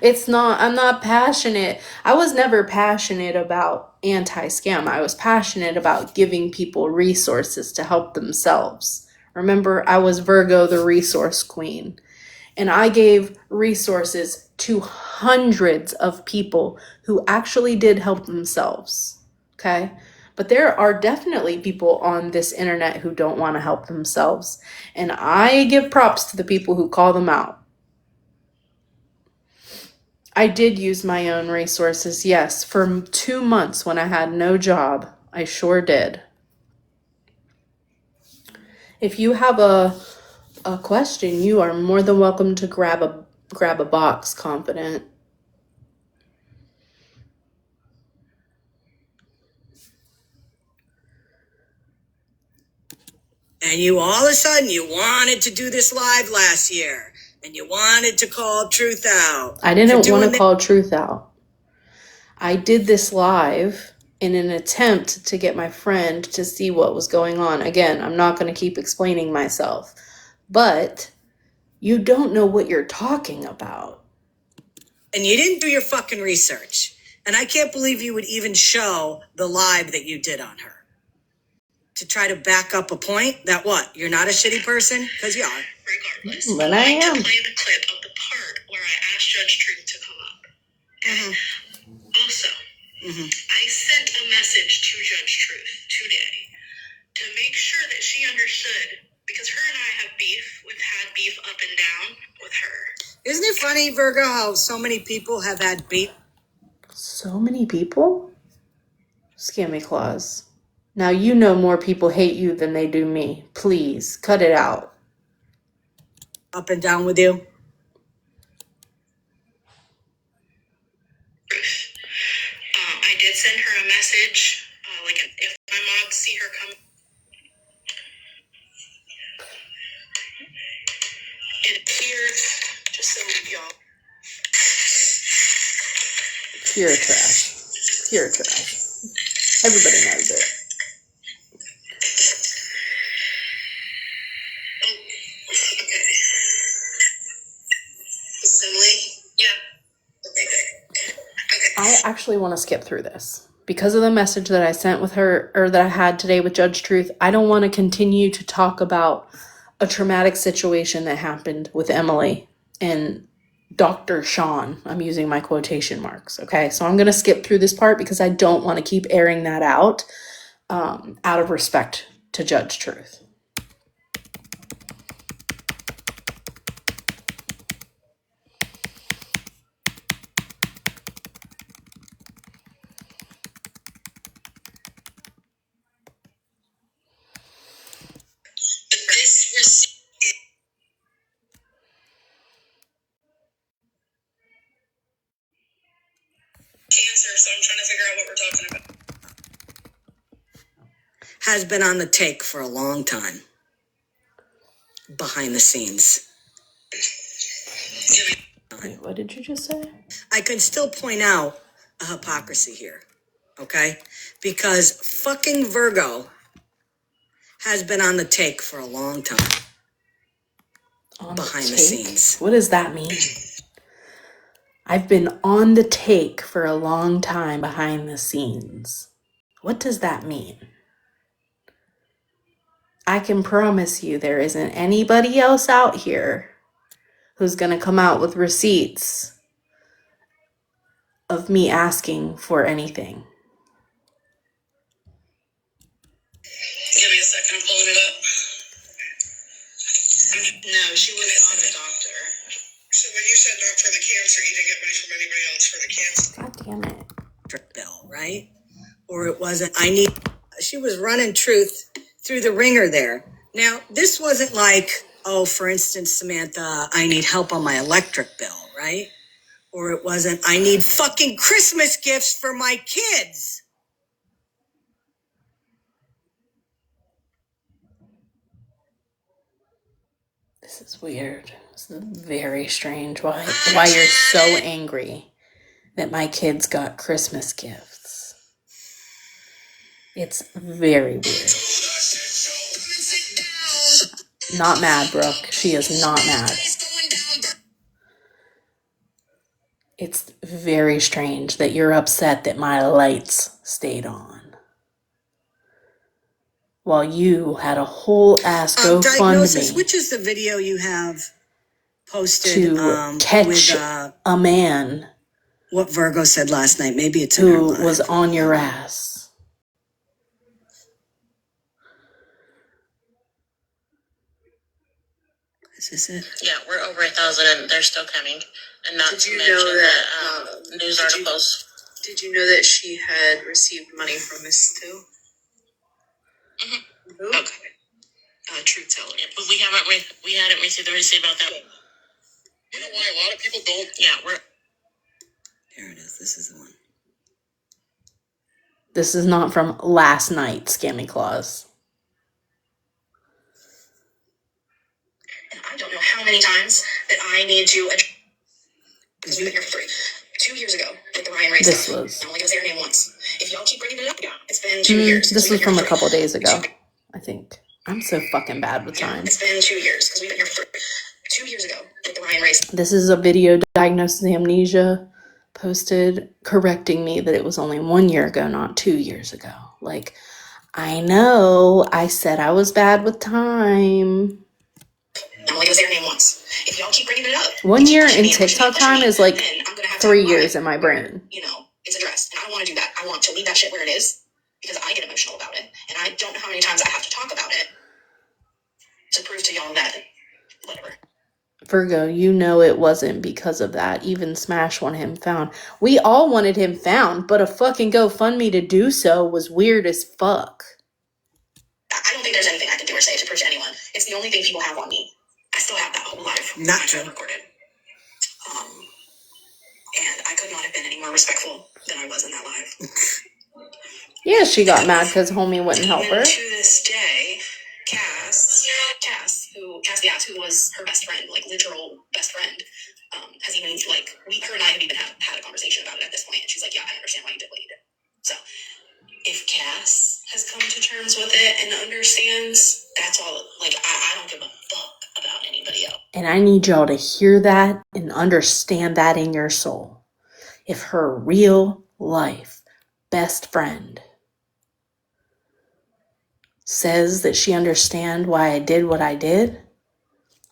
I'm not passionate. I was never passionate about anti-scam. I was passionate about giving people resources to help themselves. Remember, I was Virgo, the resource queen. And I gave resources to hundreds of people who actually did help themselves. Okay? But there are definitely people on this internet who don't want to help themselves. And I give props to the people who call them out. I did use my own resources, yes, for 2 months when I had no job. I sure did. If you have a question, you are more than welcome to grab a box, Confident. And you all of a sudden you wanted to do this live last year. And you wanted to call truth out. I didn't want to call truth out. I did this live in an attempt to get my friend to see what was going on. Again, I'm not going to keep explaining myself. But you don't know what you're talking about. And you didn't do your fucking research. And I can't believe you would even show the live that you did on her. to try to back up a point that what? You're not a shitty person? Because you are. Regardless, but I am. To play the clip of the part where I asked Judge Truth to come up. Okay? Also, I sent a message to Judge Truth today to make sure that she understood, because her and I have beef. We've had beef up and down with her. Isn't it funny, Virgo, how so many people have had beef? So many people? Scammy Claus. Now you know more people hate you than they do me. Please, cut it out. Up and down with you? I did send her a message, if my mods see her come. It appears, just so y'all. Pure trash. Pure trash. Everybody knows it. Okay. Is this Emily? Yeah. Okay, good. Okay. I actually want to skip through this. Because of the message that I sent with her, or that I had today with Judge Truth, I don't want to continue to talk about a traumatic situation that happened with Emily and Dr. Sean. I'm using my quotation marks, okay? So I'm going to skip through this part because I don't want to keep airing that out of respect to Judge Truth. This receipt is cancer, so I'm trying to figure out what we're talking about. Has been on the take for a long time. Behind the scenes. Wait, what did you just say? I can still point out a hypocrisy here, okay? Because fucking Virgo has been on the take for a long time. On Behind the take? scenes. What does that mean? I've been on the take for a long time behind the scenes. What does that mean? I can promise you there isn't anybody else out here who's going to come out with receipts of me asking for anything. Give me a second, I'm pulling it up. No, she was not a doctor. So when you said not for the cancer, you didn't get money from anybody else for the cancer? God damn it. Bill, right? Or it wasn't, she was running Truth through the ringer there. Now, this wasn't like, oh, for instance, Samantha, I need help on my electric bill, right? Or it wasn't, I need fucking Christmas gifts for my kids. This is weird. This is very strange. Why you're so angry that my kids got Christmas gifts. It's very weird. Not mad, Brooke. She is not mad. It's very strange that you're upset that my lights stayed on, while you had a whole ass Diagnosis, GoFundMe which is the video you have posted to catch with a man what Virgo said last night. Maybe it's in who her live. was on your ass. Is this it? Yeah, we're over 1,000 and they're still coming. And not to mention that news articles. Did you know that she had received money from this too? Mm-hmm. Who? Okay. Truth teller. Yeah, but we hadn't received the receipt about that. You know why a lot of people don't? Yeah, Here it is. This is the one. This is not from last night, Scammy Claus. And I don't know how many times that I need to. Because we've been here for 2 years ago with the Ryan Ray This stuff. was. I'm only going to say her name once. If y'all keep bringing it up, yeah, it's been 2 years. This was from a couple days ago, I think. I'm so fucking bad with time. It's been 2 years because we've been here for 2 years ago with the Ryan Ray stuff. This is a video Diagnosis Amnesia posted correcting me that it was only 1 year ago, not 2 years ago. Like, I know. I said I was bad with time. I'm only gonna say her name once. If y'all keep bringing it up, 1 year pushing in me and pushing me TikTok and pushing time me, is like then I'm gonna have 3 time years in my where, brain. you know, it's addressed. And I don't want to do that. I want to leave that shit where it is because I get emotional about it. And I don't know how many times I have to talk about it to prove to y'all that whatever. Virgo, you know it wasn't because of that. Even Smash wanted him found. We all wanted him found, but a fucking GoFundMe to do so was weird as fuck. I don't think there's anything I can do or say to prove to anyone. It's the only thing people have on me. I still have that whole life. Not true. Recorded. And I could not have been any more respectful than I was in that live. Yeah, she got mad because homie wouldn't help her. To this day, Cass, who was her best friend, like literal best friend, has even like her and I have even had a conversation about it at this point. And she's like, "Yeah, I understand why you did what you did." So if Cass has come to terms with it and understands, that's all. Like I don't give a fuck about anybody else. And I need y'all to hear that and understand that in your soul. If her real life best friend says that she understands why I did what I did,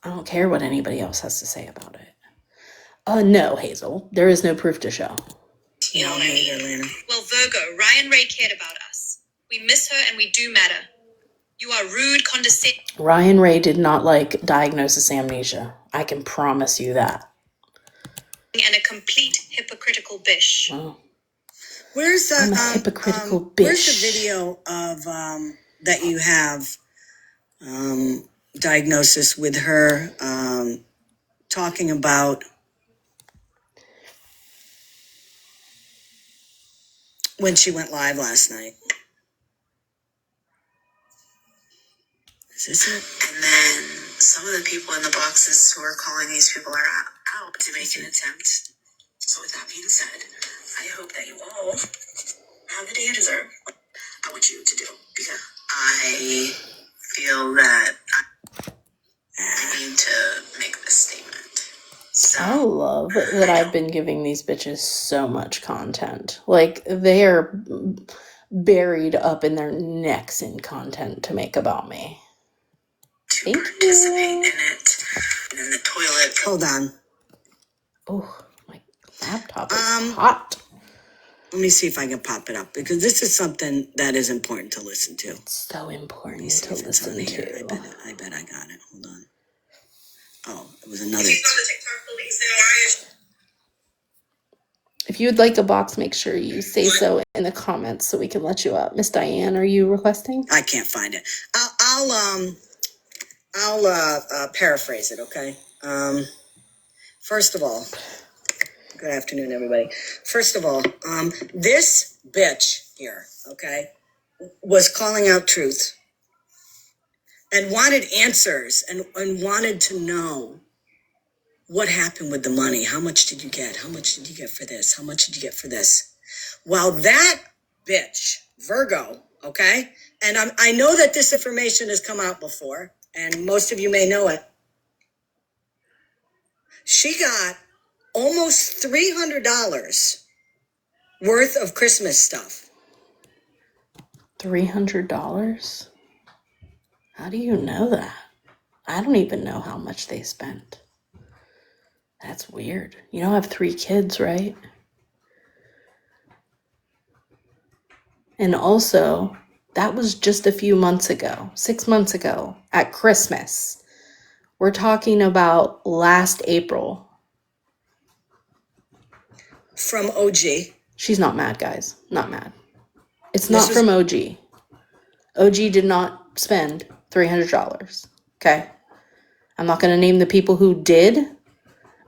I don't care what anybody else has to say about it. No, Hazel, there is no proof to show. You know what I mean? Well, Virgo, Ryan Ray cared about us. We miss her and we do matter. You are rude, condescending. Ryan Ray did not like diagnosis amnesia. I can promise you that. And a complete hypocritical bish. Well, Where's the I'm a hypocritical bitch. Where's the video of that you have diagnosis with her talking about when she went live last night? Is this it? And then some of the people in the boxes who are calling these people are out to make an attempt. So with that being said, I hope that you all have the day you deserve. I want you to do because I feel that I need to make this statement. So I love that I've been giving these bitches so much content. Like, they are buried up in their necks in content to make about me. to Thank participate you. in it. And in the toilet. Hold on. Oh, my laptop is hot. Let me see if I can pop it up because this is something that is important to listen to. It's so important See to if it's on listen here. to. I bet I got it. Hold on. Oh, it was another. If you would like a box, make sure you say so in the comments so we can let you up. Miss Diane, are you requesting? I can't find it. I'll paraphrase it. Okay. First of all, good afternoon, everybody. First of all, this bitch here, okay, was calling out truth and wanted answers and wanted to know what happened with the money. How much did you get? How much did you get for this? How much did you get for this? Well, that bitch, Virgo, okay, and I know that this information has come out before, and most of you may know it. She got almost $300 worth of Christmas stuff. $300? How do you know that? I don't even know how much they spent. That's weird. You know I have 3 kids, right? And also, that was just a few months ago, 6 months ago, at Christmas. We're talking about last April. From OG. She's not mad, guys. Not mad. It's not from OG. OG did not spend $300. Okay? I'm not going to name the people who did,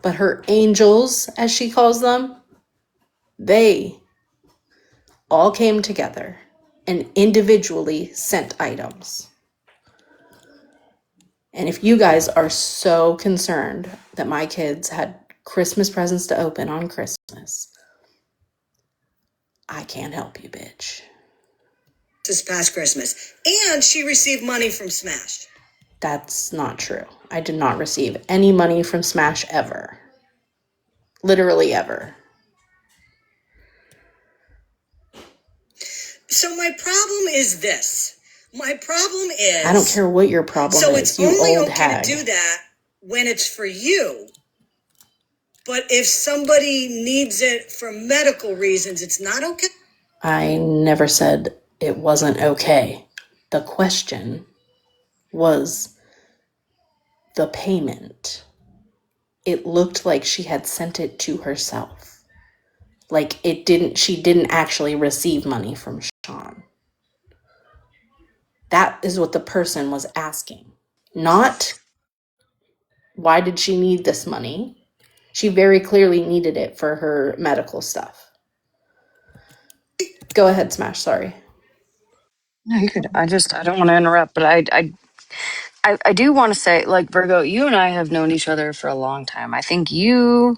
but her angels, as she calls them, they all came together and individually sent items. And if you guys are so concerned that my kids had Christmas presents to open on Christmas, I can't help you, bitch. This past Christmas. And she received money from Smash. That's not true. I did not receive any money from Smash ever. Literally ever. So my problem is this. My problem is... I don't care what your problem so is, it's you only old okay hag. to do that when it's for you. But if somebody needs it for medical reasons, it's not okay? I never said it wasn't okay. The question was the payment. It looked like she had sent it to herself. Like she didn't actually receive money from Sean. That is what the person was asking. Not why did she need this money? She very clearly needed it for her medical stuff. Go ahead, Smash, sorry. No, you could. I don't want to interrupt, but I do want to say, like, Virgo, you and I have known each other for a long time. I think you,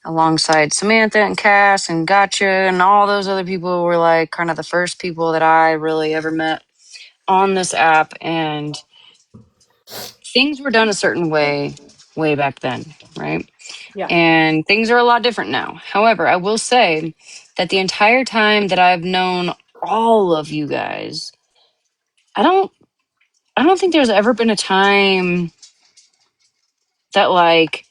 alongside Samantha and Cass and Gotcha and all those other people, were like kind of the first people that I really ever met on this app. And things were done a certain way back then, right? Yeah. And things are a lot different now. However, I will say that the entire time that I've known all of you guys, I don't think there's ever been a time that like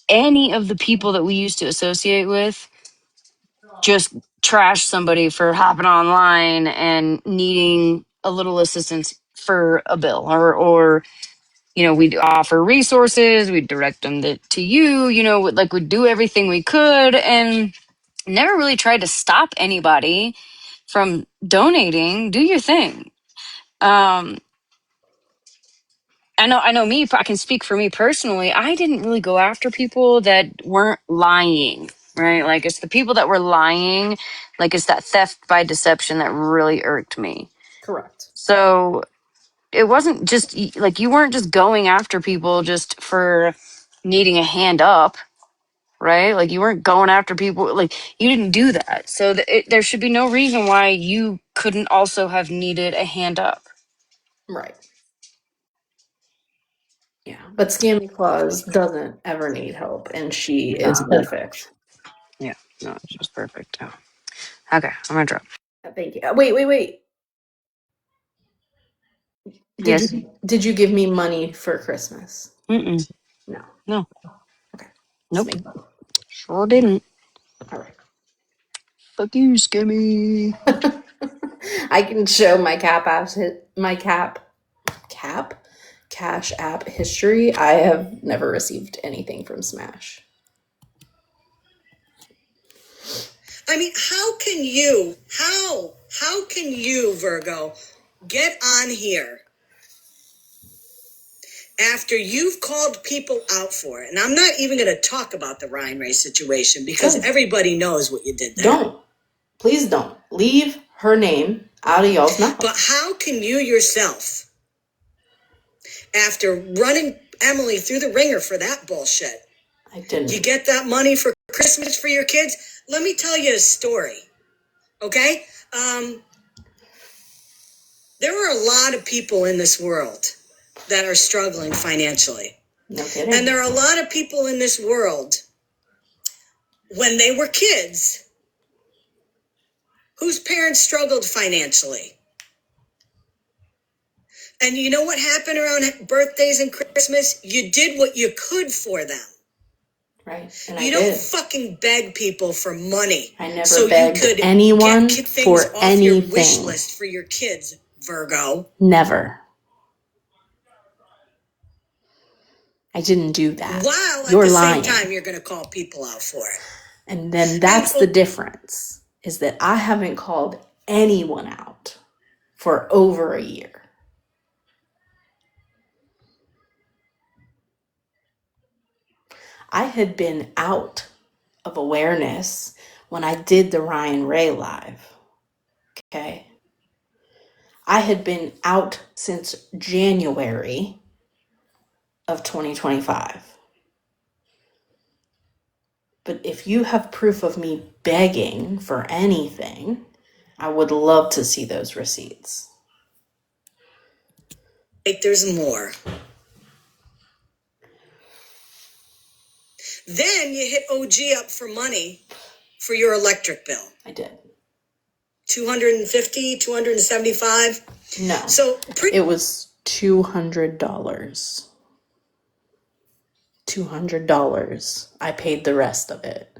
any of the people that we used to associate with just trash somebody for hopping online and needing a little assistance for a bill or we'd offer resources, we'd direct them to you, like we'd do everything we could and never really tried to stop anybody from donating. Do your thing. I know me, I can speak for me personally. I didn't really go after people that weren't lying, right? Like it's the people that were lying, like it's that theft by deception that really irked me. Correct. So it wasn't just like you weren't just going after people just for needing a hand up, right? Like you weren't going after people, like you didn't do that. So there should be no reason why you couldn't also have needed a hand up. Right. Yeah. But Scammy Claus doesn't ever need help, and she is perfect. Yeah, no, she's perfect. Oh. Okay, I'm gonna drop. Thank you. Wait. Yes. Did you give me money for Christmas? Mm-mm. No. No. Okay. Just Nope. make Sure didn't. all right. Fuck you, Skimmy. I can show my cash app history. I have never received anything from Smash. I mean, how can you, Virgo, get on here after you've called people out for it? And I'm not even going to talk about the Ryan Ray situation because everybody knows what you did there. Please don't. Leave her name out of y'all's mouth. But how can you yourself, after running Emily through the ringer for that bullshit, I didn't. you get that money for Christmas for your kids? Let me tell you a story, okay? There are a lot of people in this world that are struggling financially. No kidding. And there are a lot of people in this world, when they were kids, whose parents struggled financially. And you know what happened around birthdays and Christmas? You did what you could for them. Right. And you don't fucking beg people for money. I never so begged you could anyone get things for off anything. your wish list for your kids, Virgo. Never. I didn't do that. While at You're the lying. same time, you're going to call people out for it. And then that's the difference, is that I haven't called anyone out for over a year. I had been out of awareness when I did the Ryan Ray live. Okay. I had been out since January of 2025. But if you have proof of me begging for anything, I would love to see those receipts. Wait, there's more. Then you hit OG up for money for your electric bill. I did. 250, 275? No. So it was $200. $200. I paid the rest of it.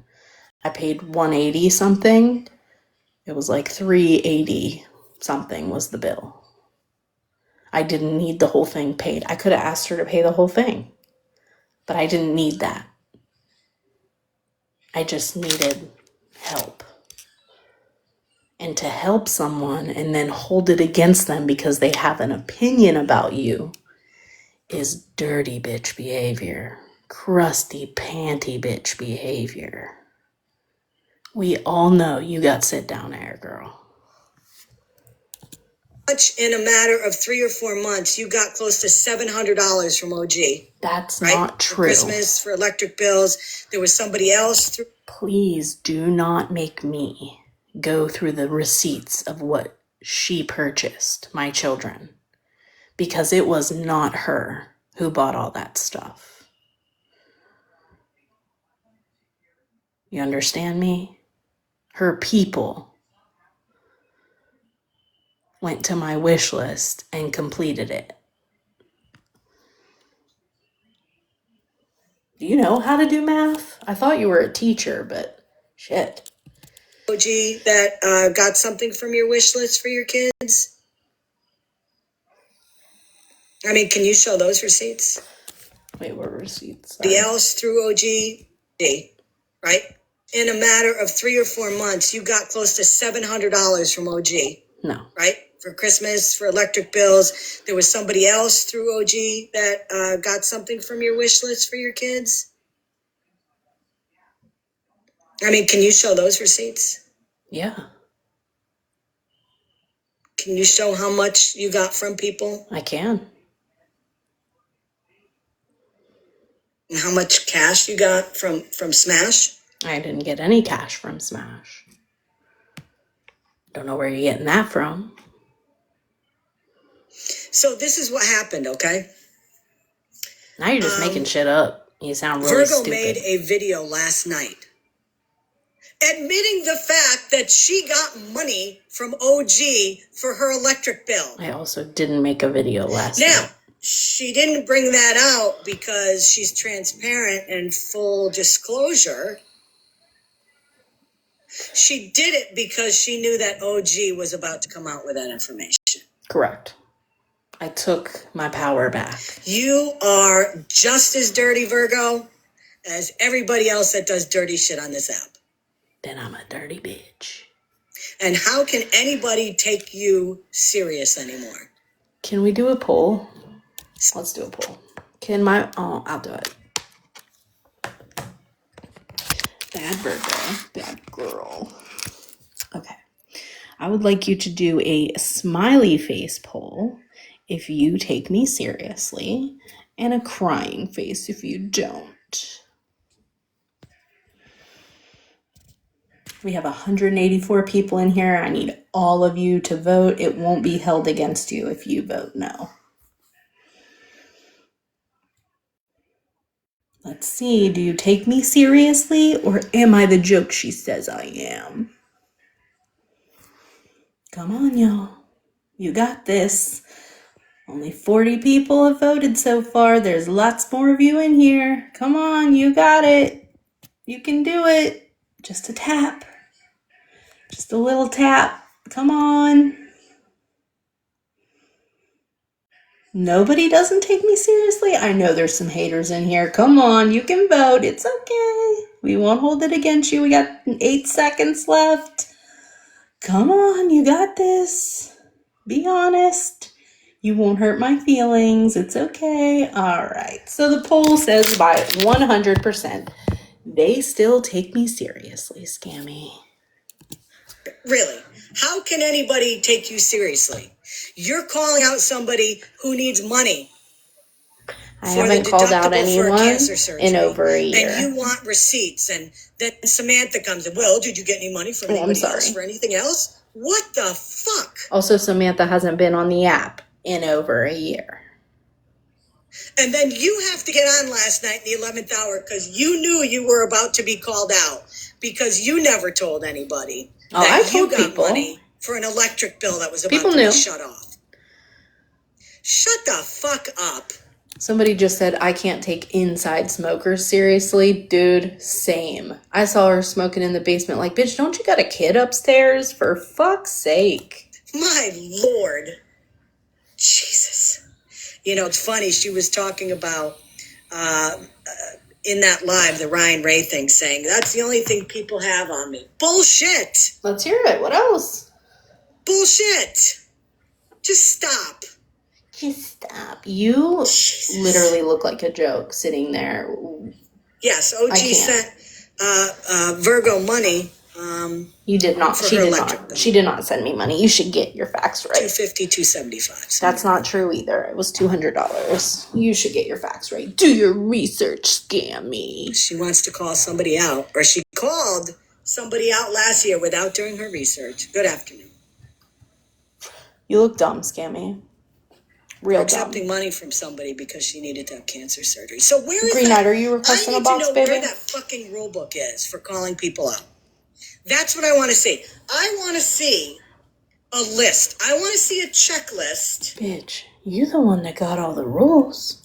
I paid 180 something. It was like 380 something was the bill. I didn't need the whole thing paid. I could have asked her to pay the whole thing, but I didn't need that. I just needed help. And to help someone and then hold it against them because they have an opinion about you is dirty bitch behavior. Crusty, panty bitch behavior. We all know you got sit down air, girl. much in a matter of 3 or 4 months, you got close to $700 from OG. That's right? not true. For Christmas, for electric bills. There was somebody else. Please do not make me go through the receipts of what she purchased, my children, because it was not her who bought all that stuff. You understand me? Her people went to my wish list and completed it. Do you know how to do math? I thought you were a teacher, but shit. OG that got something from your wish list for your kids? I mean, can you show those receipts? Wait, what receipts? The else through OG, right? In a matter of 3 or 4 months, you got close to $700 from OG. No. Right? For Christmas, for electric bills. There was somebody else through OG that got something from your wish list for your kids? I mean, can you show those receipts? Yeah. Can you show how much you got from people? I can. And how much cash you got from Smash? I didn't get any cash from Smash. Don't know where you're getting that from. So this is what happened, okay? Now you're just making shit up. You sound really Virgo stupid. made a video last night admitting the fact that she got money from OG for her electric bill. I also didn't make a video last night. She didn't bring that out because she's transparent and full disclosure. She did it because she knew that OG was about to come out with that information. Correct. I took my power back. You are just as dirty, Virgo, as everybody else that does dirty shit on this app. Then I'm a dirty bitch. And how can anybody take you serious anymore? Can we do a poll? Let's do a poll. I'll do it. Bad Virgo, bad girl. Okay. I would like you to do a smiley face poll if you take me seriously and a crying face if you don't. We have 184 people in here. I need all of you to vote. It won't be held against you if you vote no. Let's see. Do you take me seriously or am I the joke she says I am? Come on, y'all. You got this. Only 40 people have voted so far. There's lots more of you in here. Come on, you got it. You can do it. Just a tap. Just a little tap. Come on. Nobody doesn't take me seriously? I know there's some haters in here. Come on, you can vote. It's okay. We won't hold it against you. We got 8 seconds left. Come on, you got this. Be honest. You won't hurt my feelings. It's okay. All right. So the poll says by 100%, they still take me seriously, Scammy. Really? How can anybody take you seriously? You're calling out somebody who needs money. I haven't called out anyone in over a year. And you want receipts. And then Samantha comes in. Well, did you get any money from anybody else for anything else? What the fuck? Also, Samantha hasn't been on the app in over a year. And then you have to get on last night in the 11th hour because you knew you were about to be called out because you never told anybody. Oh, I told people. Money for an electric bill that was about People to knew. be shut off. Shut the fuck up. Somebody just said, I can't take inside smokers seriously. Dude, same. I saw her smoking in the basement. Like, bitch, don't you got a kid upstairs? For fuck's sake. My Lord. Jesus. You know, it's funny. She was talking about, in that live, the Ryan Ray thing, saying, that's the only thing people have on me. Bullshit. Let's hear it. What else? Bullshit. Just stop. Just stop. You literally look like a joke sitting there. Yes, OG sent Virgo money. You did not. For She her did electric not. bill. She did not send me money. You should get your facts right. $250, $275. That's not true either. It was $200. You should get your facts right. Do your research, scammy. She wants to call somebody out, or she called somebody out last year without doing her research. Good afternoon. You look dumb, scammy. Real dumb. Accepting money from somebody because she needed to have cancer surgery. So where is Green that? Knight, are you requesting a box, I need to know baby? where that fucking rule book is for calling people out. That's what I want to see. I want to see a list. I want to see a checklist. Bitch, you're the one that got all the rules.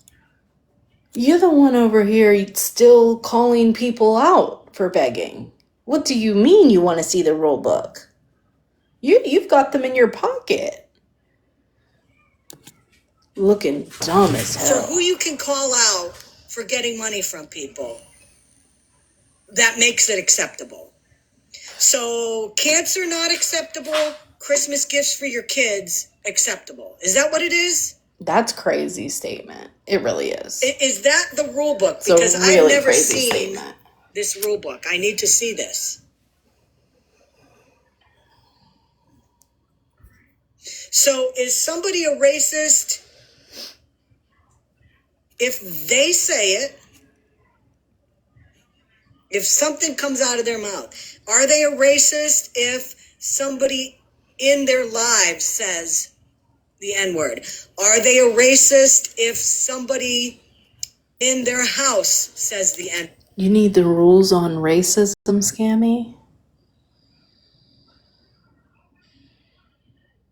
You're the one over here still calling people out for begging. What do you mean you want to see the rule book? You've got them in your pocket. Looking dumb as hell. So who you can call out for getting money from people, that makes it acceptable. So cancer not acceptable, Christmas gifts for your kids acceptable. Is that what it is? That's crazy statement. It really is. Is that the rule book? It's Because a really I've never crazy seen statement. this rule book. I need to see this. So is somebody a racist if they say it? If something comes out of their mouth, are they a racist if somebody in their lives says the N-word? Are they a racist if somebody in their house says the N-word? You need the rules on racism, scammy?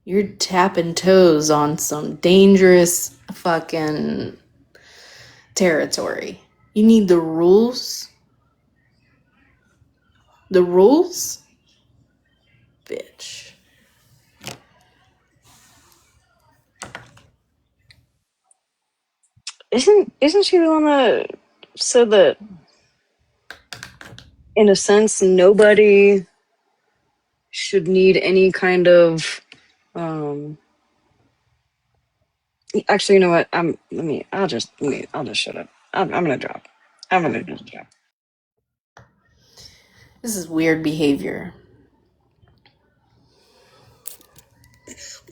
You're tapping toes on some dangerous fucking territory. You need the rules? The rules? Bitch. Isn't she the one that said that in a sense nobody should need any kind of actually, you know what? I'll just shut up. I'm gonna drop. I'm gonna just drop. This is weird behavior.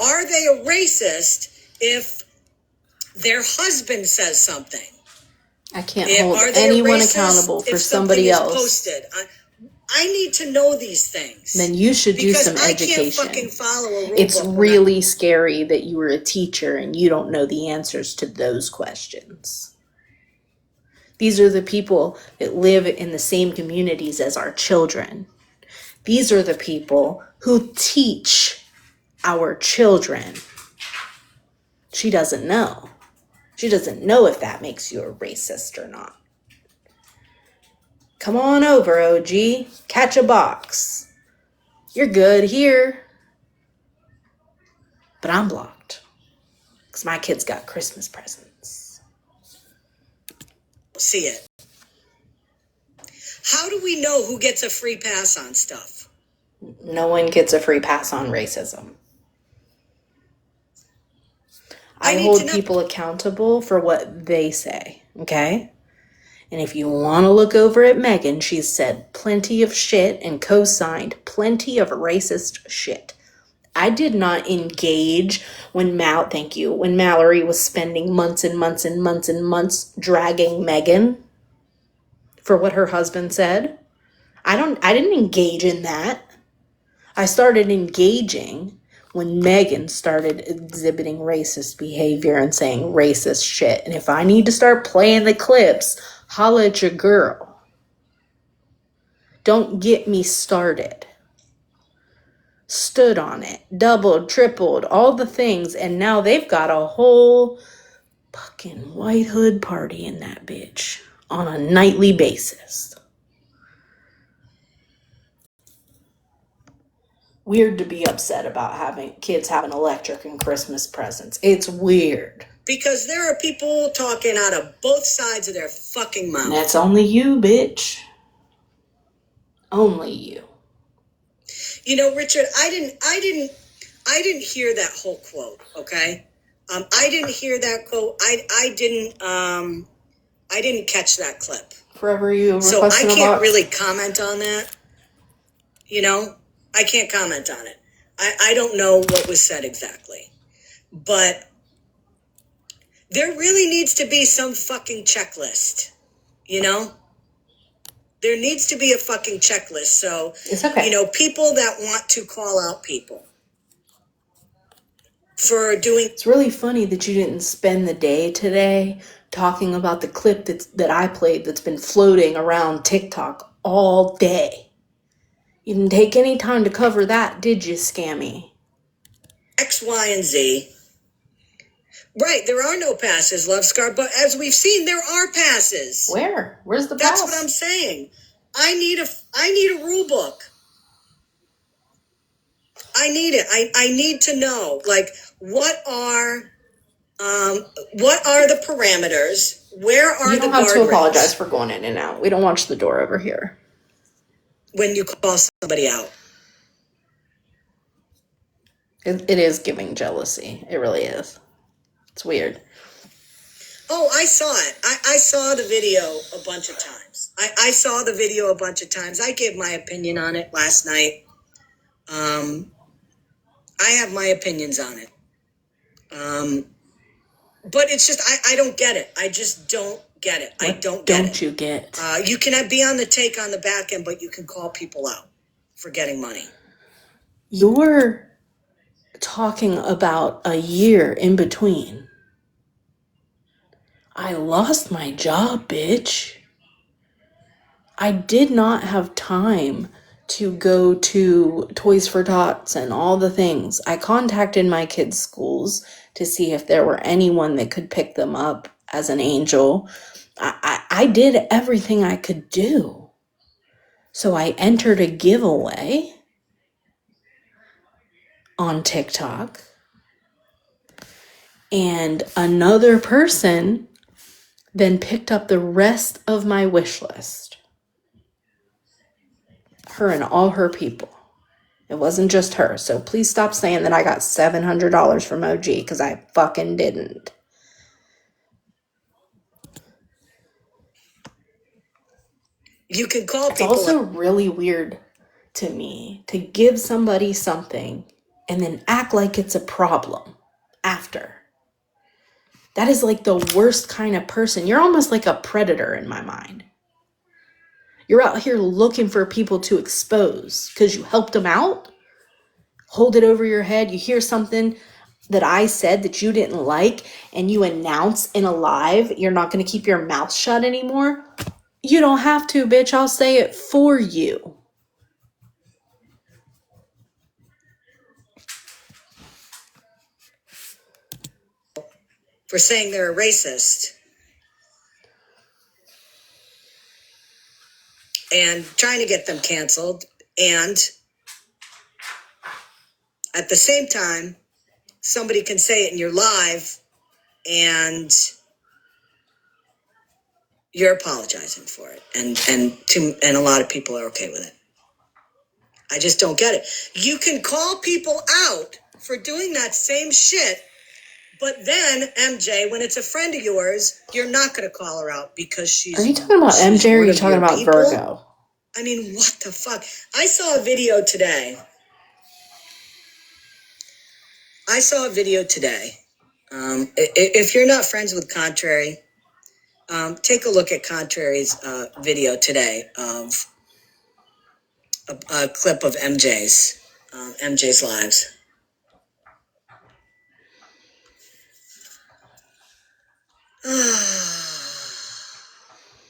Are they a racist if their husband says something? I can't hold anyone accountable for somebody else. Posted? I need to know these things. Then you should do some education. I can't fucking follow a rule It's book really scary that you were a teacher and you don't know the answers to those questions. These are the people that live in the same communities as our children. These are the people who teach our children. She doesn't know. She doesn't know if that makes you a racist or not. Come on over, OG. Catch a box. You're good here. But I'm blocked. Because my kids got Christmas presents. See it. How do we know who gets a free pass on stuff? No one gets a free pass on racism. I hold people accountable for what they say, okay? And if you want to look over at Megan, she's said plenty of shit and co-signed plenty of racist shit. I did not engage when Mallory was spending months and months and months and months dragging Megan for what her husband said. I didn't engage in that. I started engaging when Megan started exhibiting racist behavior and saying racist shit. And if I need to start playing the clips, holla at your girl. Don't get me started. stood on it, doubled, tripled, all the things, and now they've got a whole fucking white hood party in that bitch on a nightly basis. Weird to be upset about having kids having electric and Christmas presents. It's weird. Because there are people talking out of both sides of their fucking mouth. That's only you, bitch. Only you. You know, Richard, I didn't hear that whole quote, okay? I didn't hear that quote. I didn't catch that clip. Forever you So I requesting a can't box? really comment on that. You know, I can't comment on it. I don't know what was said exactly. But there really needs to be some fucking checklist, you know? There needs to be a fucking checklist. So, It's okay. you know, people that want to call out people for doing... It's really funny that you didn't spend the day today talking about the clip that I played that's been floating around TikTok all day. You didn't take any time to cover that, did you, Scammy? X, Y, and Z. Right, there are no passes, Love Scar, but as we've seen, there are passes. Where? Where's the That's pass? what I'm saying. I need a rule book. I need it. I need to know, like, what are the parameters? Where are You the don't have to apologize guardrails for going in and out. We don't watch the door over here. when you call somebody out? It is giving jealousy. It really is. It's weird. Oh, I saw it. I saw the video a bunch of times. I saw the video a bunch of times. I gave my opinion on it last night. I have my opinions on it. But it's just, I don't get it. I just don't get it. I don't get it. Don't you get? You can be on the take on the back end, but you can call people out for getting money. You're talking about a year in between. I lost my job, bitch. I did not have time to go to Toys for Tots and all the things. I contacted my kids' schools to see if there were anyone that could pick them up as an angel. I did everything I could do. So I entered a giveaway on TikTok. And another person then picked up the rest of my wish list. Her and all her people. It wasn't just her. So please stop saying that I got $700 from OG, because I fucking didn't. You can call It's people also out. really weird to me to give somebody something and then act like it's a problem after. That is like the worst kind of person. You're almost like a predator in my mind. You're out here looking for people to expose because you helped them out. Hold it over your head. You hear something that I said that you didn't like, and you announce in a live you're not going to keep your mouth shut anymore. You don't have to, bitch. I'll say it for you. For saying they're a racist and trying to get them canceled, and at the same time somebody can say it in your live and you're apologizing for it, and a lot of people are okay with it. I just don't get it. You can call people out for doing that same shit, but then, MJ, when it's a friend of yours, you're not going to call her out because she's... Are you talking about MJ or are you talking about people? Virgo? I mean, what the fuck? I saw a video today. If you're not friends with Contrary, take a look at Contrary's video today of a clip of MJ's lives.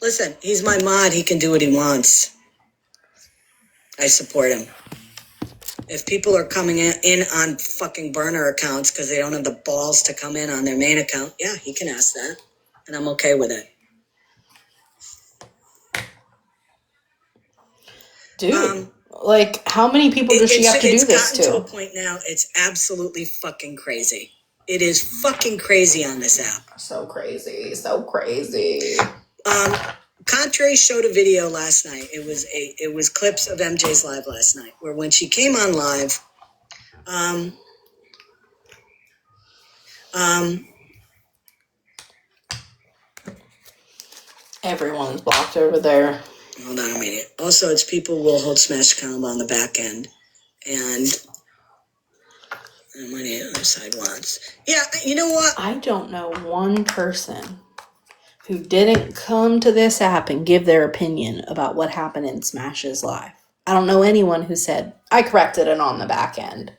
Listen, he's my mod. He can do what he wants. I support him. If people are coming in on fucking burner accounts because they don't have the balls to come in on their main account, yeah, he can ask that. And I'm okay with it. Dude, like, how many people does she have to do this It's gotten to a to? point now, it's absolutely fucking crazy. It is fucking crazy on this app. So crazy, so crazy. Contrary showed a video last night. It was clips of MJ's live last night, where when she came on live, Everyone's blocked over there. hold on a minute. Also, it's people will hold Smash accountable on the back end, and what the other side wants. Yeah, you know what? I don't know one person who didn't come to this app and give their opinion about what happened in Smash's life. I don't know anyone who said, I corrected it on the back end.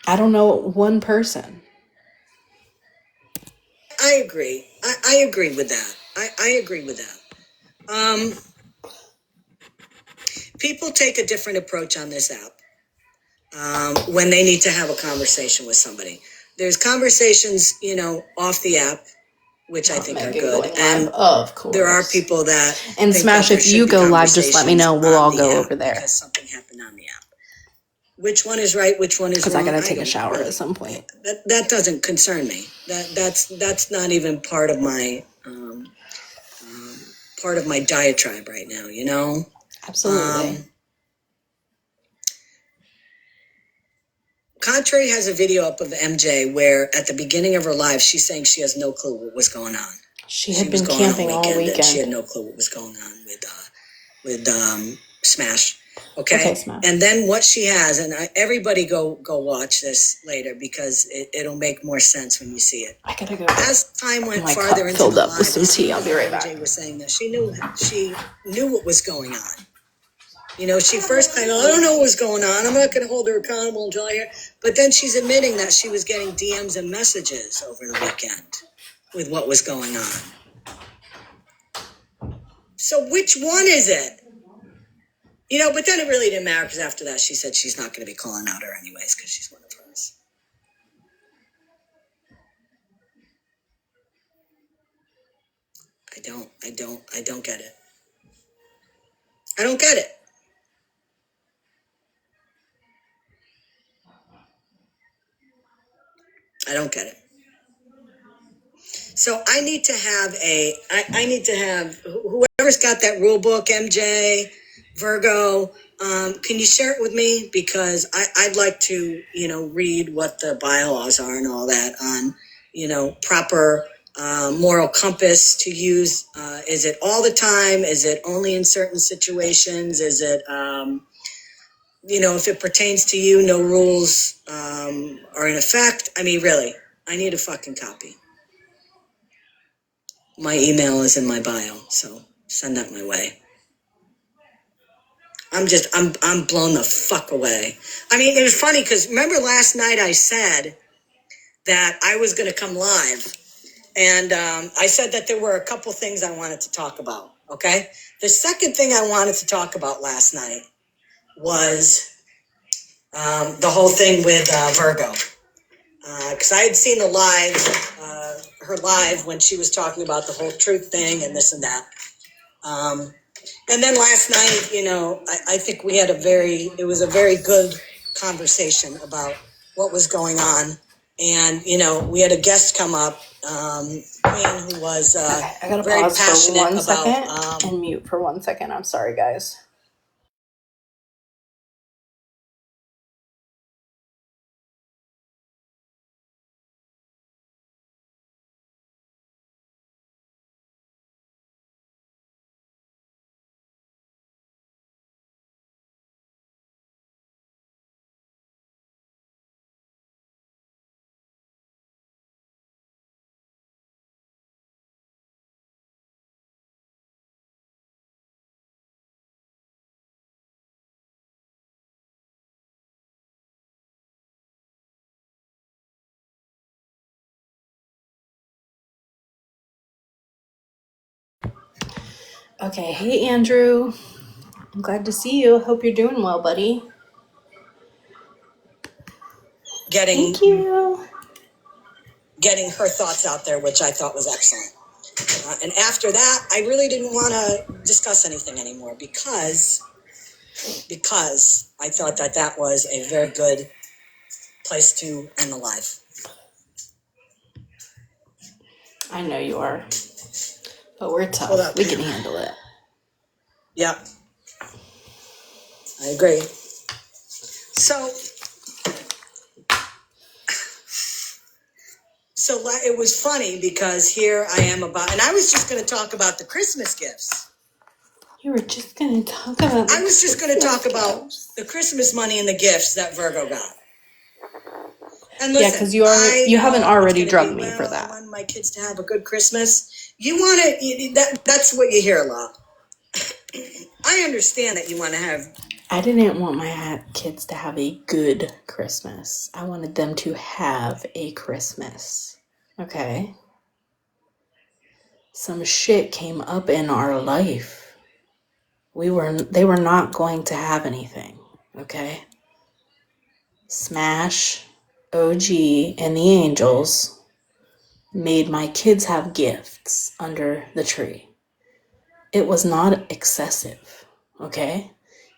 I don't know one person. I agree. I agree with that. I agree with that. People take a different approach on this app when they need to have a conversation with somebody. There's conversations, off the app, which I think are good. And of course, there are people that and think Smash, that if you go live, just let me know. We'll all go over there because something happened on the app. Which one is right? Which one is wrong? because I gotta take a shower at some point. That doesn't concern me. That's not even part of my diatribe right now. Absolutely. Contrary has a video up of MJ where at the beginning of her live, she's saying she has no clue what was going on. She had been camping all weekend. And she had no clue what was going on with Smash. Okay, Smash. And then what she has, and everybody go watch this later because it'll make more sense when you see it. I gotta go. As time went My farther cup into filled the up live, with some tea. I'll be right back. MJ was saying that she knew what was going on. She first kind of, I don't know what was going on. I'm not going to hold her accountable until I hear. But then she's admitting that she was getting DMs and messages over the weekend with what was going on. So which one is it? But then it really didn't matter because after that she said she's not going to be calling out her anyways because she's one of hers. I don't get it. I don't get it. I don't get it. So I need to have whoever's got that rule book, MJ, Virgo, can you share it with me? Because I'd like to, read what the bylaws are and all that on, proper moral compass to use. Is it all the time? Is it only in certain situations? Is it, if it pertains to you, no rules are in effect? I mean, really, I need a fucking copy. My email is in my bio, so send that my way. I'm blown the fuck away. I mean, it was funny because remember last night I said that I was going to come live, and I said that there were a couple things I wanted to talk about. Okay, the second thing I wanted to talk about last night was the whole thing with Virgo, because I had seen her live when she was talking about the whole truth thing and this and that. And then last night, I think we had it was a very good conversation about what was going on. And, we had a guest come up, Queen, who was I gotta very pause passionate for one about, second and mute for 1 second. I'm sorry, guys. Okay, hey Andrew. I'm glad to see you. Hope you're doing well, buddy. Thank you. Getting her thoughts out there, which I thought was excellent. And after that, I really didn't want to discuss anything anymore because I thought that was a very good place to end the live. I know you are. But we're tough. We can handle it. Yep. I agree. So it was funny because here I am and I was just going to talk about the Christmas gifts. You were just going to talk about I was just going to talk about the Christmas money and the gifts that Virgo got. And listen, yeah, because you haven't already drugged me for that. I want my kids to have a good Christmas. You want to, that's what you hear a lot. I understand that you want to have. I didn't want my kids to have a good Christmas. I wanted them to have a Christmas. Okay? Some shit came up in our life. They were not going to have anything. Okay? Smash, OG, and the Angels made my kids have gifts under the tree. It was not excessive, okay?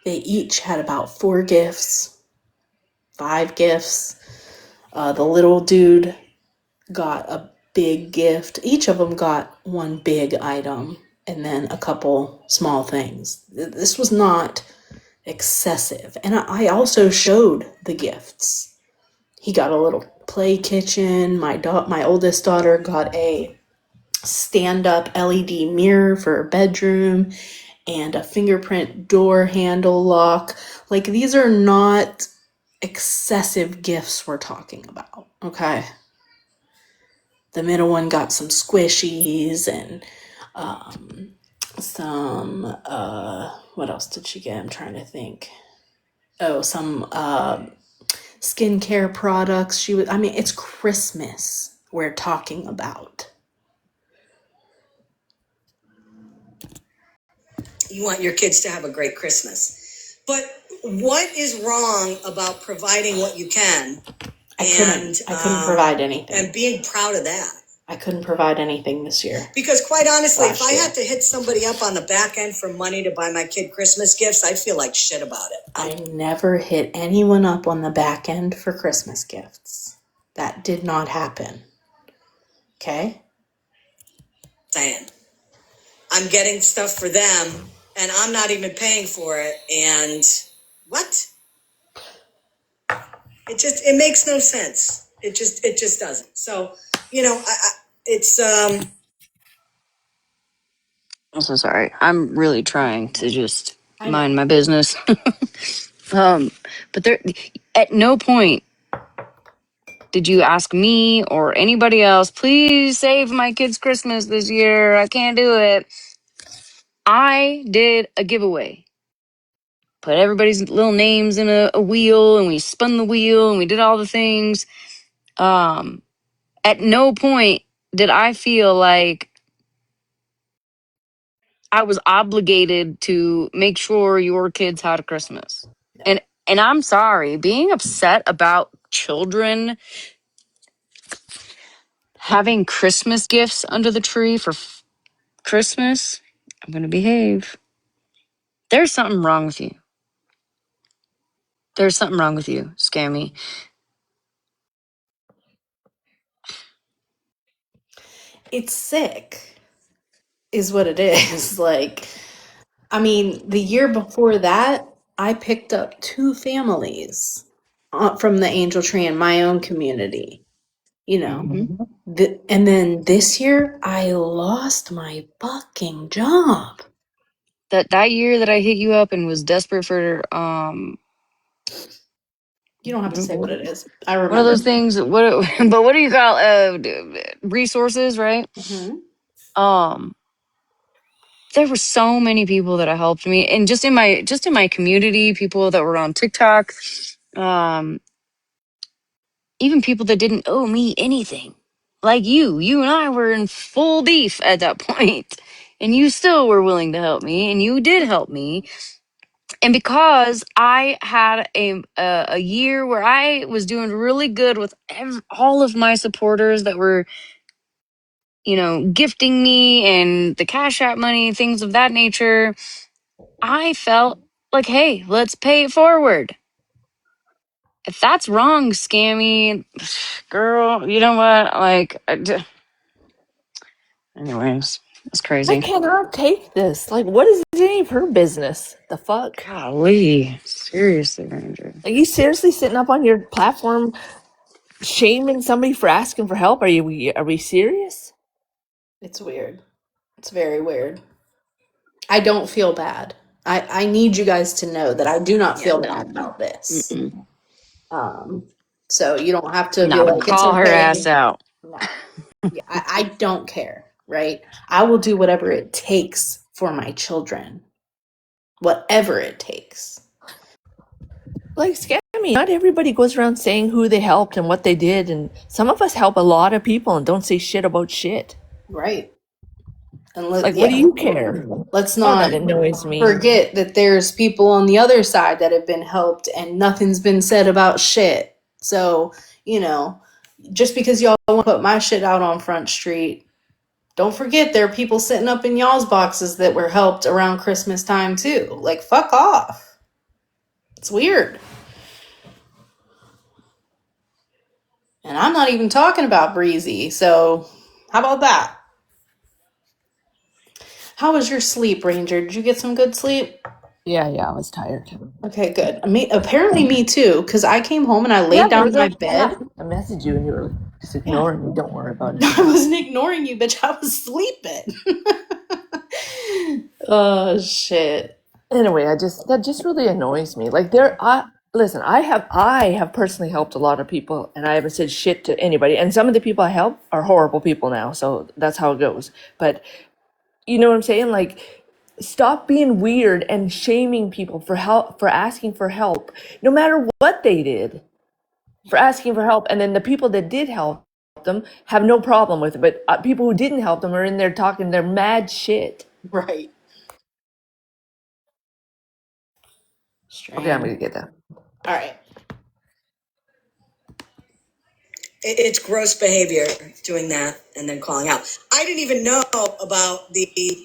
They each had about 4 gifts, 5 gifts. The little dude got a big gift. Each of them got one big item and then a couple small things. This was not excessive. And I also showed the gifts. He got a little play kitchen. My oldest daughter got a stand-up LED mirror for her bedroom and a fingerprint door handle lock. Like, these are not excessive gifts we're talking about, okay? The middle one got some squishies and some, what else did she get? I'm trying to think. Oh, some skincare products. It's Christmas we're talking about. You want your kids to have a great Christmas. But what is wrong about providing what you can? I couldn't provide anything. And being proud of that. I couldn't provide anything this year. Because quite honestly, if I had to hit somebody up on the back end for money to buy my kid Christmas gifts, I'd feel like shit about it. I never hit anyone up on the back end for Christmas gifts. That did not happen. Okay? Saying. I'm getting stuff for them, and I'm not even paying for it, and what? It makes no sense. It just doesn't. So, it's I'm so sorry. I'm really trying to just mind my business. But there, at no point did you ask me or anybody else, please save my kids' Christmas this year. I can't do it. I did a giveaway. Put everybody's little names in a wheel, and we spun the wheel, and we did all the things. At no point did I feel like I was obligated to make sure your kids had a Christmas. And I'm sorry, being upset about children having Christmas gifts under the tree for Christmas, I'm going to behave. There's something wrong with you. There's something wrong with you, Scammy. It's sick, is what it is. Like, the year before that, I picked up 2 families from the Angel Tree in my own community. And then this year, I lost my fucking job. That year that I hit you up and was desperate for You don't have to say what it is. I remember. one of those things. But what do you call resources, right? Mm-hmm. There were so many people that helped me, and just in my community, people that were on TikTok, even people that didn't owe me anything. Like you and I were in full beef at that point, and you still were willing to help me, and you did help me. And because I had a year where I was doing really good with all of my supporters that were, gifting me and the Cash App money, things of that nature, I felt like, hey, let's pay it forward. If that's wrong, scammy, girl, you know what? Anyways, it's I crazy. cannot take this. Like, what is any of her business? The fuck? Golly, seriously, Ranger. Are you seriously sitting up on your platform shaming somebody for asking for help? Are we serious? It's weird. It's very weird. I don't feel bad. I need you guys to know that I do not Yeah, feel no. bad about this. Mm-mm. So you don't have to be No, like, it's call her ass okay. out. No. Yeah, I don't care, right? I will do whatever it takes for my children. Whatever it takes. Like, scammy. Not everybody goes around saying who they helped and what they did, and some of us help a lot of people and don't say shit about shit. Right. And Like, what do you care? let's Oh, not that annoys me. forget that there's people on the other side that have been helped and nothing's been said about shit. So, just because y'all want to put my shit out on Front Street, don't forget there are people sitting up in y'all's boxes that were helped around Christmas time too. Like, fuck off. It's weird. And I'm not even talking about Breezy. So, how about that? How was your sleep, Ranger? Did you get some good sleep? Yeah, I was tired. Okay, good. Apparently me too, because I came home and I laid down in my bed. I messaged you and you were just ignoring me. Don't worry about it. I wasn't ignoring you, bitch. I was sleeping. Oh, shit. Anyway, that just really annoys me. Like, listen, I have personally helped a lot of people, and I haven't said shit to anybody. And some of the people I help are horrible people now, so that's how it goes. But you know what I'm saying? Like, stop being weird and shaming people for asking for help, no matter what they did, for asking for help. And then the people that did help them have no problem with it, but people who didn't help them are in there talking their mad shit. Right. Okay, I'm Strange. gonna get that. All right. It's gross behavior doing that and then calling out. I didn't even know about the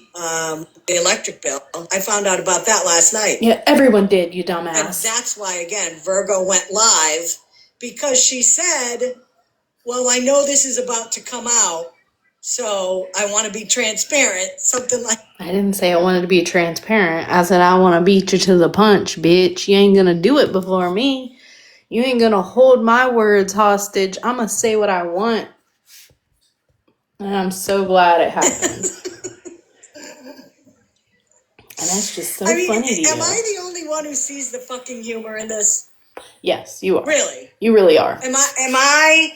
electric bill. I found out about that last night. Yeah, everyone did, you And dumbass. that's why, again, Virgo went live because she said, well, I know this is about to come out, so I want to be transparent. Something like I didn't say I wanted to be transparent. I said I want to beat you to the punch, bitch. You ain't gonna do it before me. You ain't gonna hold my words hostage. I'm gonna say what I want. And I'm so glad it happened. And that's just so funny to you. Am I the only one who sees the fucking humor in this? Yes, you are. Really? You really are. Am I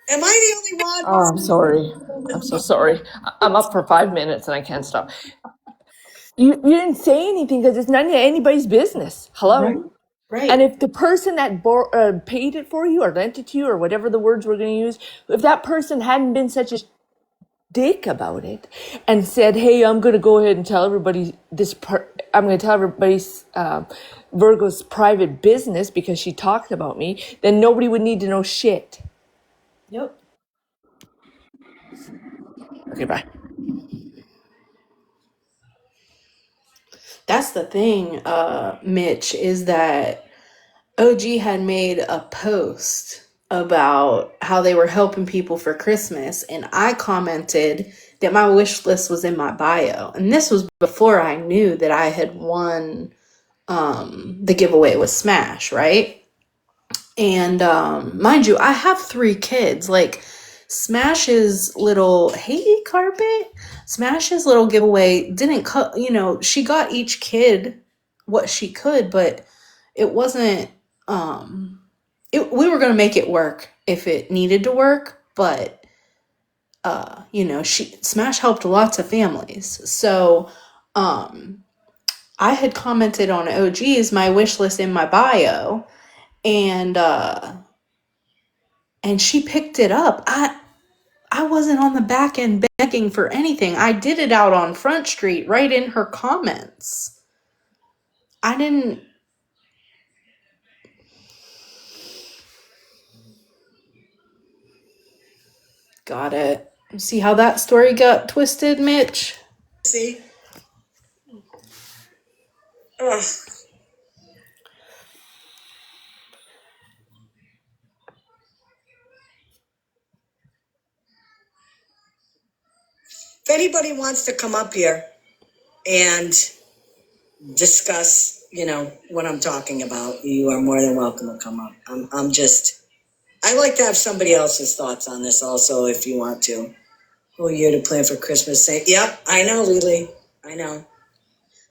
the only one? Oh, I'm sorry. I'm so sorry. I'm up for 5 minutes and I can't stop. You didn't say anything because it's none of anybody's business. Hello? Right. And if the person that paid it for you or lent it to you or whatever the words we're going to use, if that person hadn't been such a dick about it and said, hey, I'm going to go ahead and tell everybody I'm going to tell everybody's Virgo's private business because she talked about me, then nobody would need to know shit. Yep. Okay, bye. That's the thing, Mitch, is that OG had made a post about how they were helping people for Christmas, and I commented that my wish list was in my bio. And this was before I knew that I had won the giveaway with Smash, right? And mind you, I have 3 kids. Like, Smash's little Smash's little giveaway didn't cut. She got each kid what she could, but it wasn't. We were gonna make it work if it needed to work, but Smash helped lots of families. So, I had commented on OG's my wish list in my bio, and she picked it up. I I wasn't on the back end begging for anything. I did it out on Front Street, right in her comments. I didn't. Got it. See how that story got twisted, Mitch? See? Ugh. If anybody wants to come up here and discuss, what I'm talking about, you are more than welcome to come up. I like to have somebody else's thoughts on this also, if you want to. Whole year to plan for Christmas. Say, yep, I know, Lily. I know.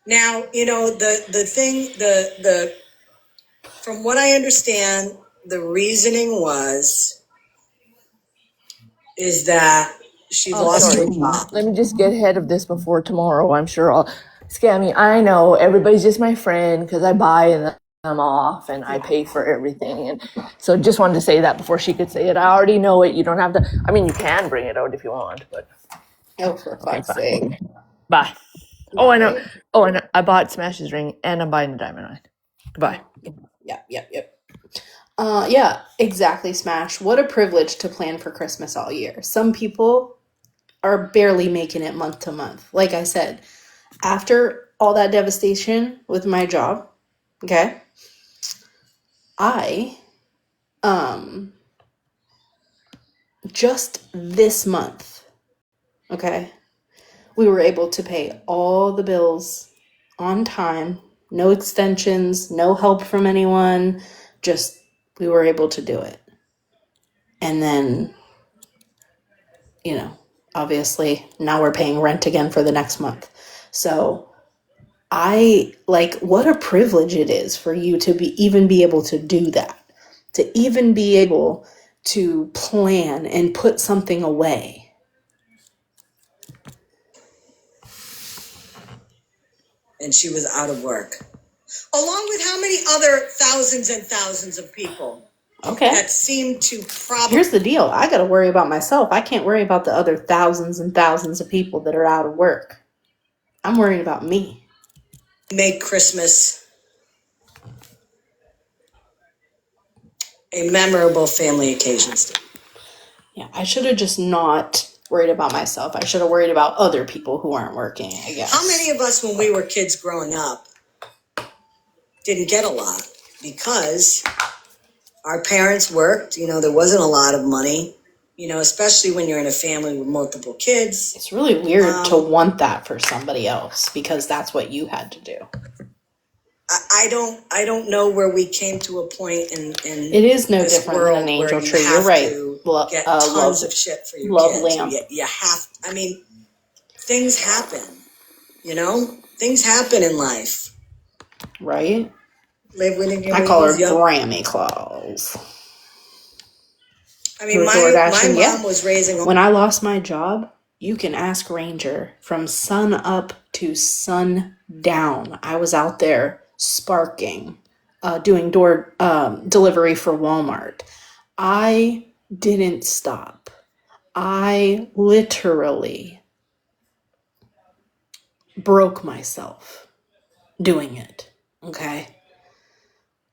Now, the thing, from what I understand, the reasoning is that she lost her job. Let me just get ahead of this before tomorrow. I'm sure I'll scam me. I know everybody's just my friend because I buy and I'm off and I pay for everything. And so just wanted to say that before she could say it. I already know it. You don't have to. I mean, you can bring it out if you want, but Oh, for okay, fuck's bye. sake. Bye. Oh, I know. Oh, and I bought Smash's ring and I'm buying a diamond ring. Goodbye. Yep. Yeah, exactly, Smash. What a privilege to plan for Christmas all year. Some people are barely making it month to month. Like I said, after all that devastation with my job, okay, I, just this month, okay, we were able to pay all the bills on time, no extensions, no help from anyone, just we were able to do it. And then, obviously now we're paying rent again for the next month. So what a privilege it is for you to even be able to do that, to even be able to plan and put something away. And she was out of work. Along with how many other thousands and thousands of people Okay. that seem to probably Here's the deal. I got to worry about myself. I can't worry about the other thousands and thousands of people that are out of work. I'm worried about me. make Christmas a memorable family occasion. Yeah, I should have just not worried about myself. I should have worried about other people who aren't working, I guess. How many of us, when we were kids growing up, didn't get a lot because our parents worked? There wasn't a lot of money, especially when you're in a family with multiple kids. It's really weird to want that for somebody else because that's what you had to do. I don't know where we came to a point in it is no this different world than an angel where you tree. have You're right. to get tons of shit for your love kids. lamp. You have. I mean, things happen. Things happen in life. Right? Live winning your I call her babies, Grammy Claus. I mean, my mom was raising. When I lost my job, you can ask Ranger. From sun up to sun down, I was out there sparking, doing door delivery for Walmart. I didn't stop. I literally broke myself doing it. Okay?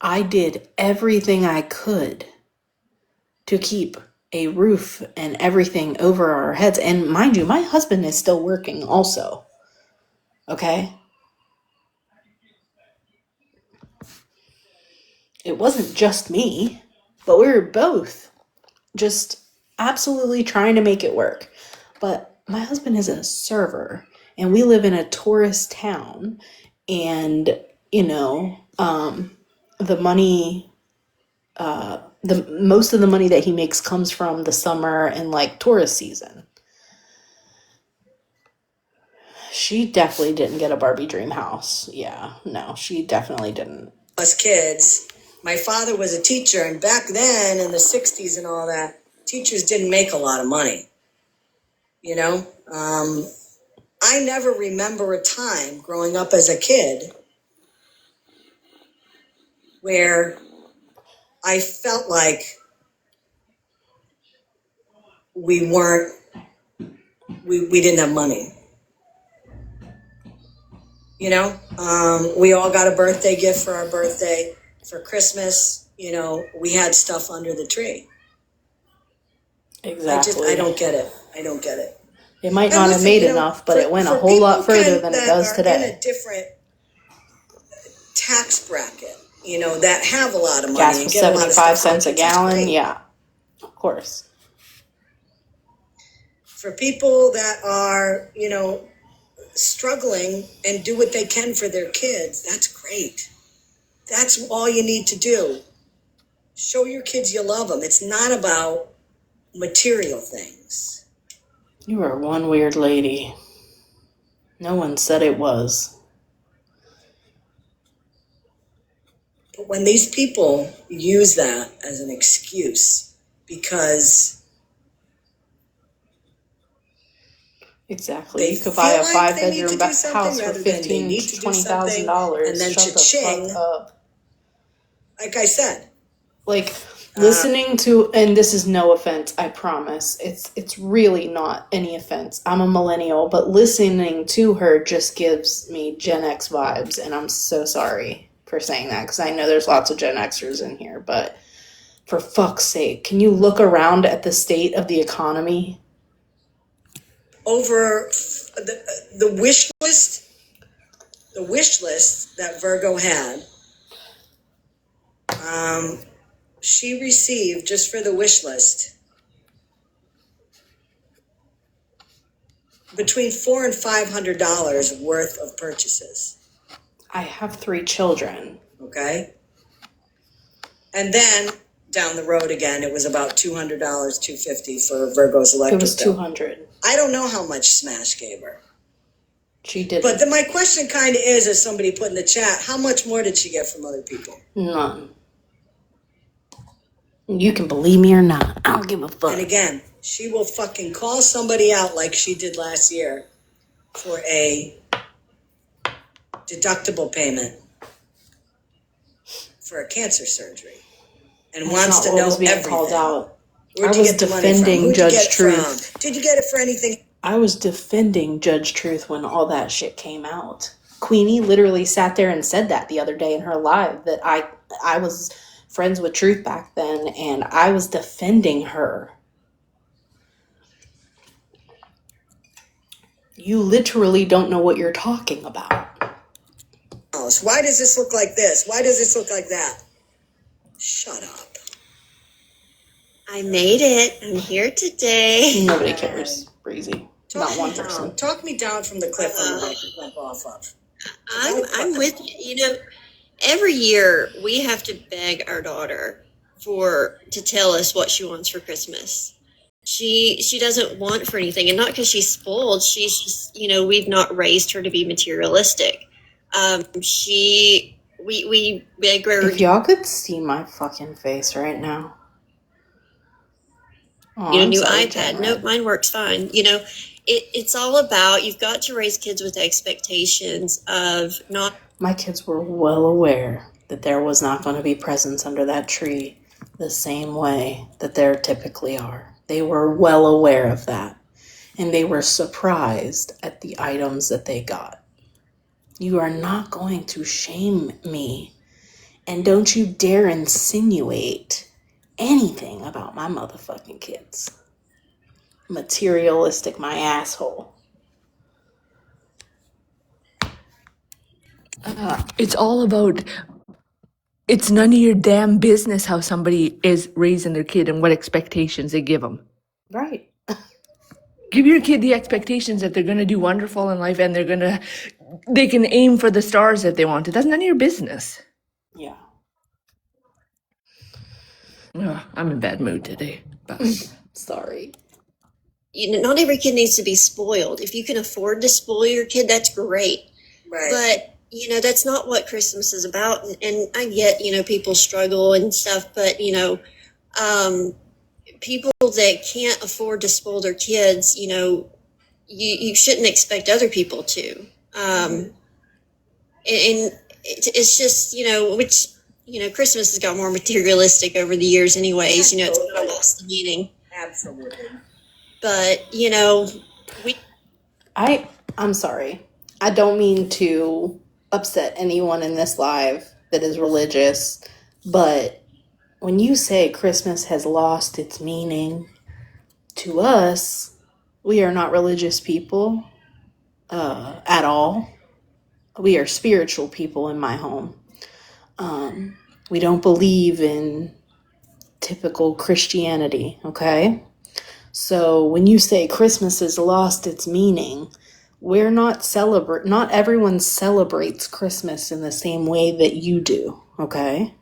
I did everything I could to keep a roof and everything over our heads. And mind you, my husband is still working also. Okay? It wasn't just me, but we were both just absolutely trying to make it work. But my husband is a server and we live in a tourist town, and the money, the most of the money that he makes comes from the summer and like tourist season. She definitely didn't get a Barbie dream house. Yeah, no, she definitely didn't. Us kids, my father was a teacher, and back then in the 60s and all that, teachers didn't make a lot of money. I never remember a time growing up as a kid where I felt like we weren't we didn't have money. You know, we all got a birthday gift for our birthday. For Christmas, you know, we had stuff under the tree. Exactly. I don't get it. I don't get it. It might not have made enough, but it went a whole lot further than it does today. In a different tax bracket, you know, that have a lot of money. Gas and was get a lot of 75 stuff cents a which is gallon. great. Yeah, of course. For people that are, you know, struggling and do what they can for their kids, that's great. That's all you need to do. Show your kids you love them. It's not about material things. You are one weird lady. No one said it was. But when these people use that as an excuse because exactly, you could buy a 5-bedroom house for $15,000 to $20,000. And then Shut the cha-ching, fuck up. like I said. Like, listening to, and this is no offense, I promise. It's really not any offense. I'm a millennial, but listening to her just gives me Gen X vibes, and I'm so sorry for saying that, because I know there's lots of Gen Xers in here, but for fuck's sake, can you look around at the state of the economy? Over the wish list that Virgo had, she received, just for the wish list, between $400 and $500 worth of purchases. I have 3 children. Okay? And then down the road again, it was about $200, $250 for Virgo's electric It was bill. $200. I don't know how much Smash gave her. She did. But my question kind of is, as somebody put in the chat, how much more did she get from other people? None. You can believe me or not. I don't give a fuck. And again, she will fucking call somebody out like she did last year for a deductible payment for a cancer surgery and wants to know everything. Called out. I was defending Judge Truth. Did you get it for anything? I was defending Judge Truth when all that shit came out. Queenie literally sat there and said that the other day in her live, that I was friends with Truth back then, and I was defending her. You literally don't know what you're talking about. Why does this look like this? Why does this look like that? Shut up. I made it. I'm here today. Nobody cares, Breezy. Not one person. Talk me down from the cliff I went off of. I'm with you. You know, every year we have to beg our daughter to tell us what she wants for Christmas. She doesn't want for anything, and not because she's spoiled. She's just, you know, we've not raised her to be materialistic. We beg her. If y'all could see my fucking face right now. Oh, new iPad. Nope, mine works fine. You know, it's all about, you've got to raise kids with expectations of not. My kids were well aware that there was not going to be presents under that tree the same way that there typically are. They were well aware of that. And they were surprised at the items that they got. You are not going to shame me. And don't you dare insinuate anything about my motherfucking kids. Materialistic, my asshole. It's all about, it's none of your damn business how somebody is raising their kid and what expectations they give them. Right. Give your kid the expectations that they're going to do wonderful in life and they can aim for the stars if they want to. That's none of your business. Yeah. Oh, I'm in bad mood today. Sorry. You know, not every kid needs to be spoiled. If you can afford to spoil your kid, that's great. Right. But, you know, that's not what Christmas is about. And I get, you know, people struggle and stuff, but, you know, people that can't afford to spoil their kids, you know, you shouldn't expect other people to. And it's just, you know, which, you know, Christmas has got more materialistic over the years anyways. You know, it's kind of lost the meaning. Absolutely. But, you know, I'm sorry. I don't mean to upset anyone in this live that is religious, but when you say Christmas has lost its meaning, to us, we are not religious people at all. We are spiritual people in my home. We don't believe in typical Christianity, okay? So when you say Christmas has lost its meaning, we're not everyone celebrates Christmas in the same way that you do, okay?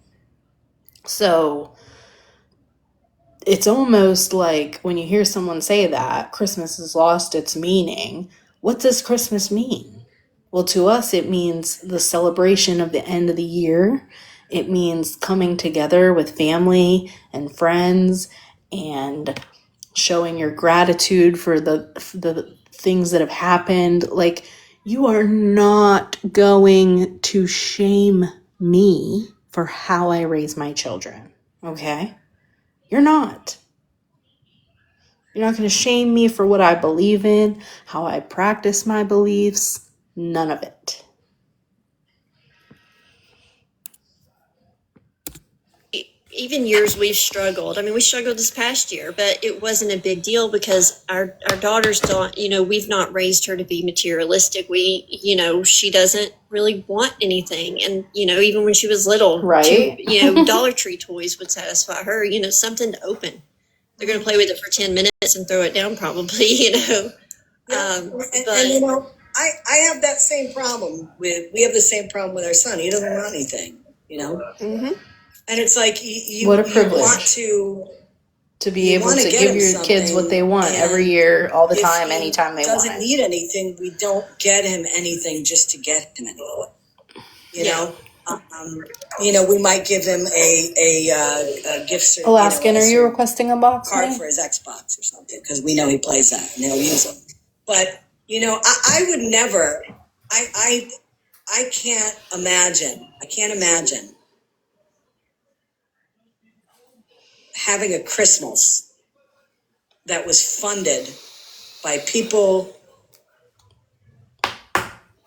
So it's almost like when you hear someone say that Christmas has lost its meaning, what does Christmas mean? Well, to us, it means the celebration of the end of the year. It means coming together with family and friends and showing your gratitude for the things that have happened. Like, you are not going to shame me for how I raise my children, okay? You're not. You're not going to shame me for what I believe in, how I practice my beliefs, none of it. Even years we've struggled. I mean, we struggled this past year, but it wasn't a big deal because our daughters don't, we've not raised her to be materialistic. She doesn't really want anything. And, even when she was little, Right. Dollar Tree toys would satisfy her, something to open. They're going to play with it for 10 minutes and throw it down probably, Yeah. I have that same problem we have the same problem with our son. He doesn't want anything, Mm-hmm. And it's like what a privilege you want to be able to give your kids what they want every year, all the time, anytime they want it. Doesn't need anything. We don't get him anything just to get him anything. We might give him a gift certificate. Alaskan, are you requesting a box? Card for his Xbox or something because we know he plays that and he'll use it. But I would never. I can't imagine. I can't imagine having a Christmas that was funded by people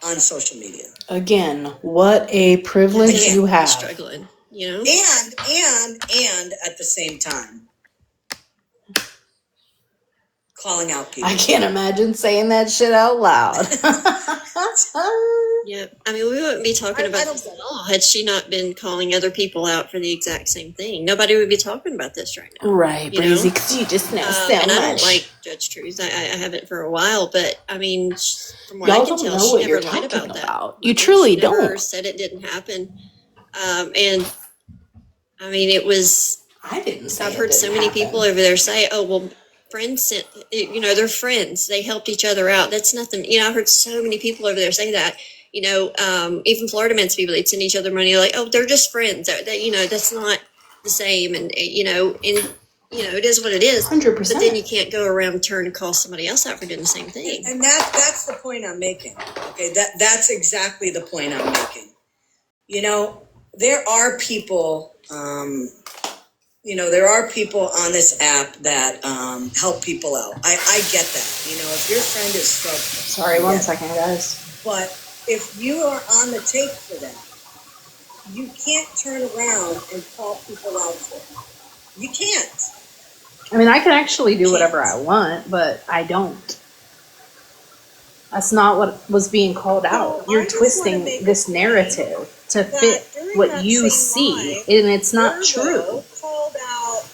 on social media. Again, what a privilege you have. Struggling, And at the same time, calling out people. I can't imagine saying that shit out loud. Yeah, I mean, we wouldn't be talking about this at all had she not been calling other people out for the exact same thing. Nobody would be talking about this right now. Right, Breezy, because you just know so much. And I don't like Judge Truth. I haven't for a while, but I mean, from what Y'all I can don't tell, know she what never you're lied talking about that. about. You truly She never don't. said it didn't happen. And I mean, it was. I didn't say I've heard so many people over there say, "Oh, well, friends sent. They're friends. They helped each other out. That's nothing." I heard so many people over there say that. Even Florida men's people, they'd send each other money like, "Oh, they're just friends." That's not the same. And it is what it is. 100%. But then you can't go around turn and call somebody else out for doing the same thing. And that's the point I'm making. Okay, that's exactly the point I'm making. There are people. There are people on this app that help people out. I get that. If your friend is struggling. Sorry, 1 second, guys. But if you are on the tape for that, you can't turn around and call people out for it. You can't. I mean, I can actually do whatever I want, but I don't. That's not what was being called out. You're twisting this narrative to fit what you see, and it's not true. Called out,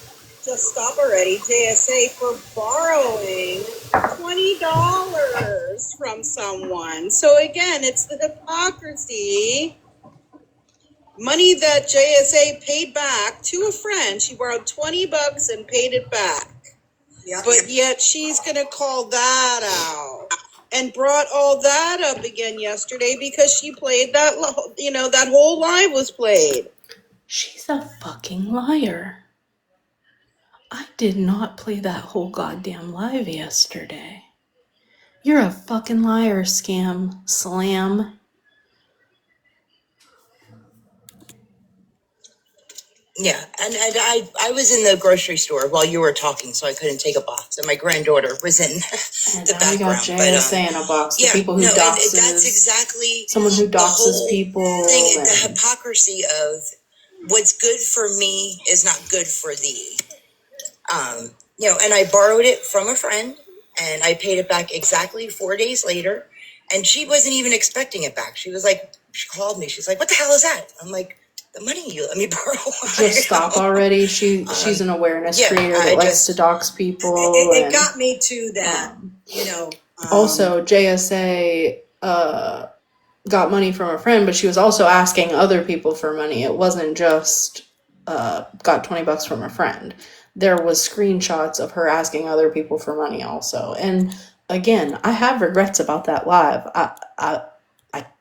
just stop already, JSA for borrowing $20 from someone. So again, it's the hypocrisy. Money that JSA paid back to a friend. She borrowed $20 and paid it back. Yep. But yet she's going to call that out. And brought all that up again yesterday because she played that, that whole live was played. She's a fucking liar. I did not play that whole goddamn live yesterday. You're a fucking liar, scam slam. Yeah, and I was in the grocery store while you were talking, so I couldn't take a box, and my granddaughter was in And the now we got background. But JSA in a box. The yeah, people who no, doxes. that's exactly someone who the doxes whole people. thing. And, The hypocrisy of what's good for me is not good for thee. And I borrowed it from a friend, and I paid it back exactly 4 days later, and she wasn't even expecting it back. She was like, she called me. She's like, "What the hell is that?" I'm like, "The money you let me borrow." just stop already. She's an awareness creator that likes to dox people. It got me to that, Also, JSA got money from a friend, but she was also asking other people for money. It wasn't just got $20 from a friend. There was screenshots of her asking other people for money also. And again, I have regrets about that live. I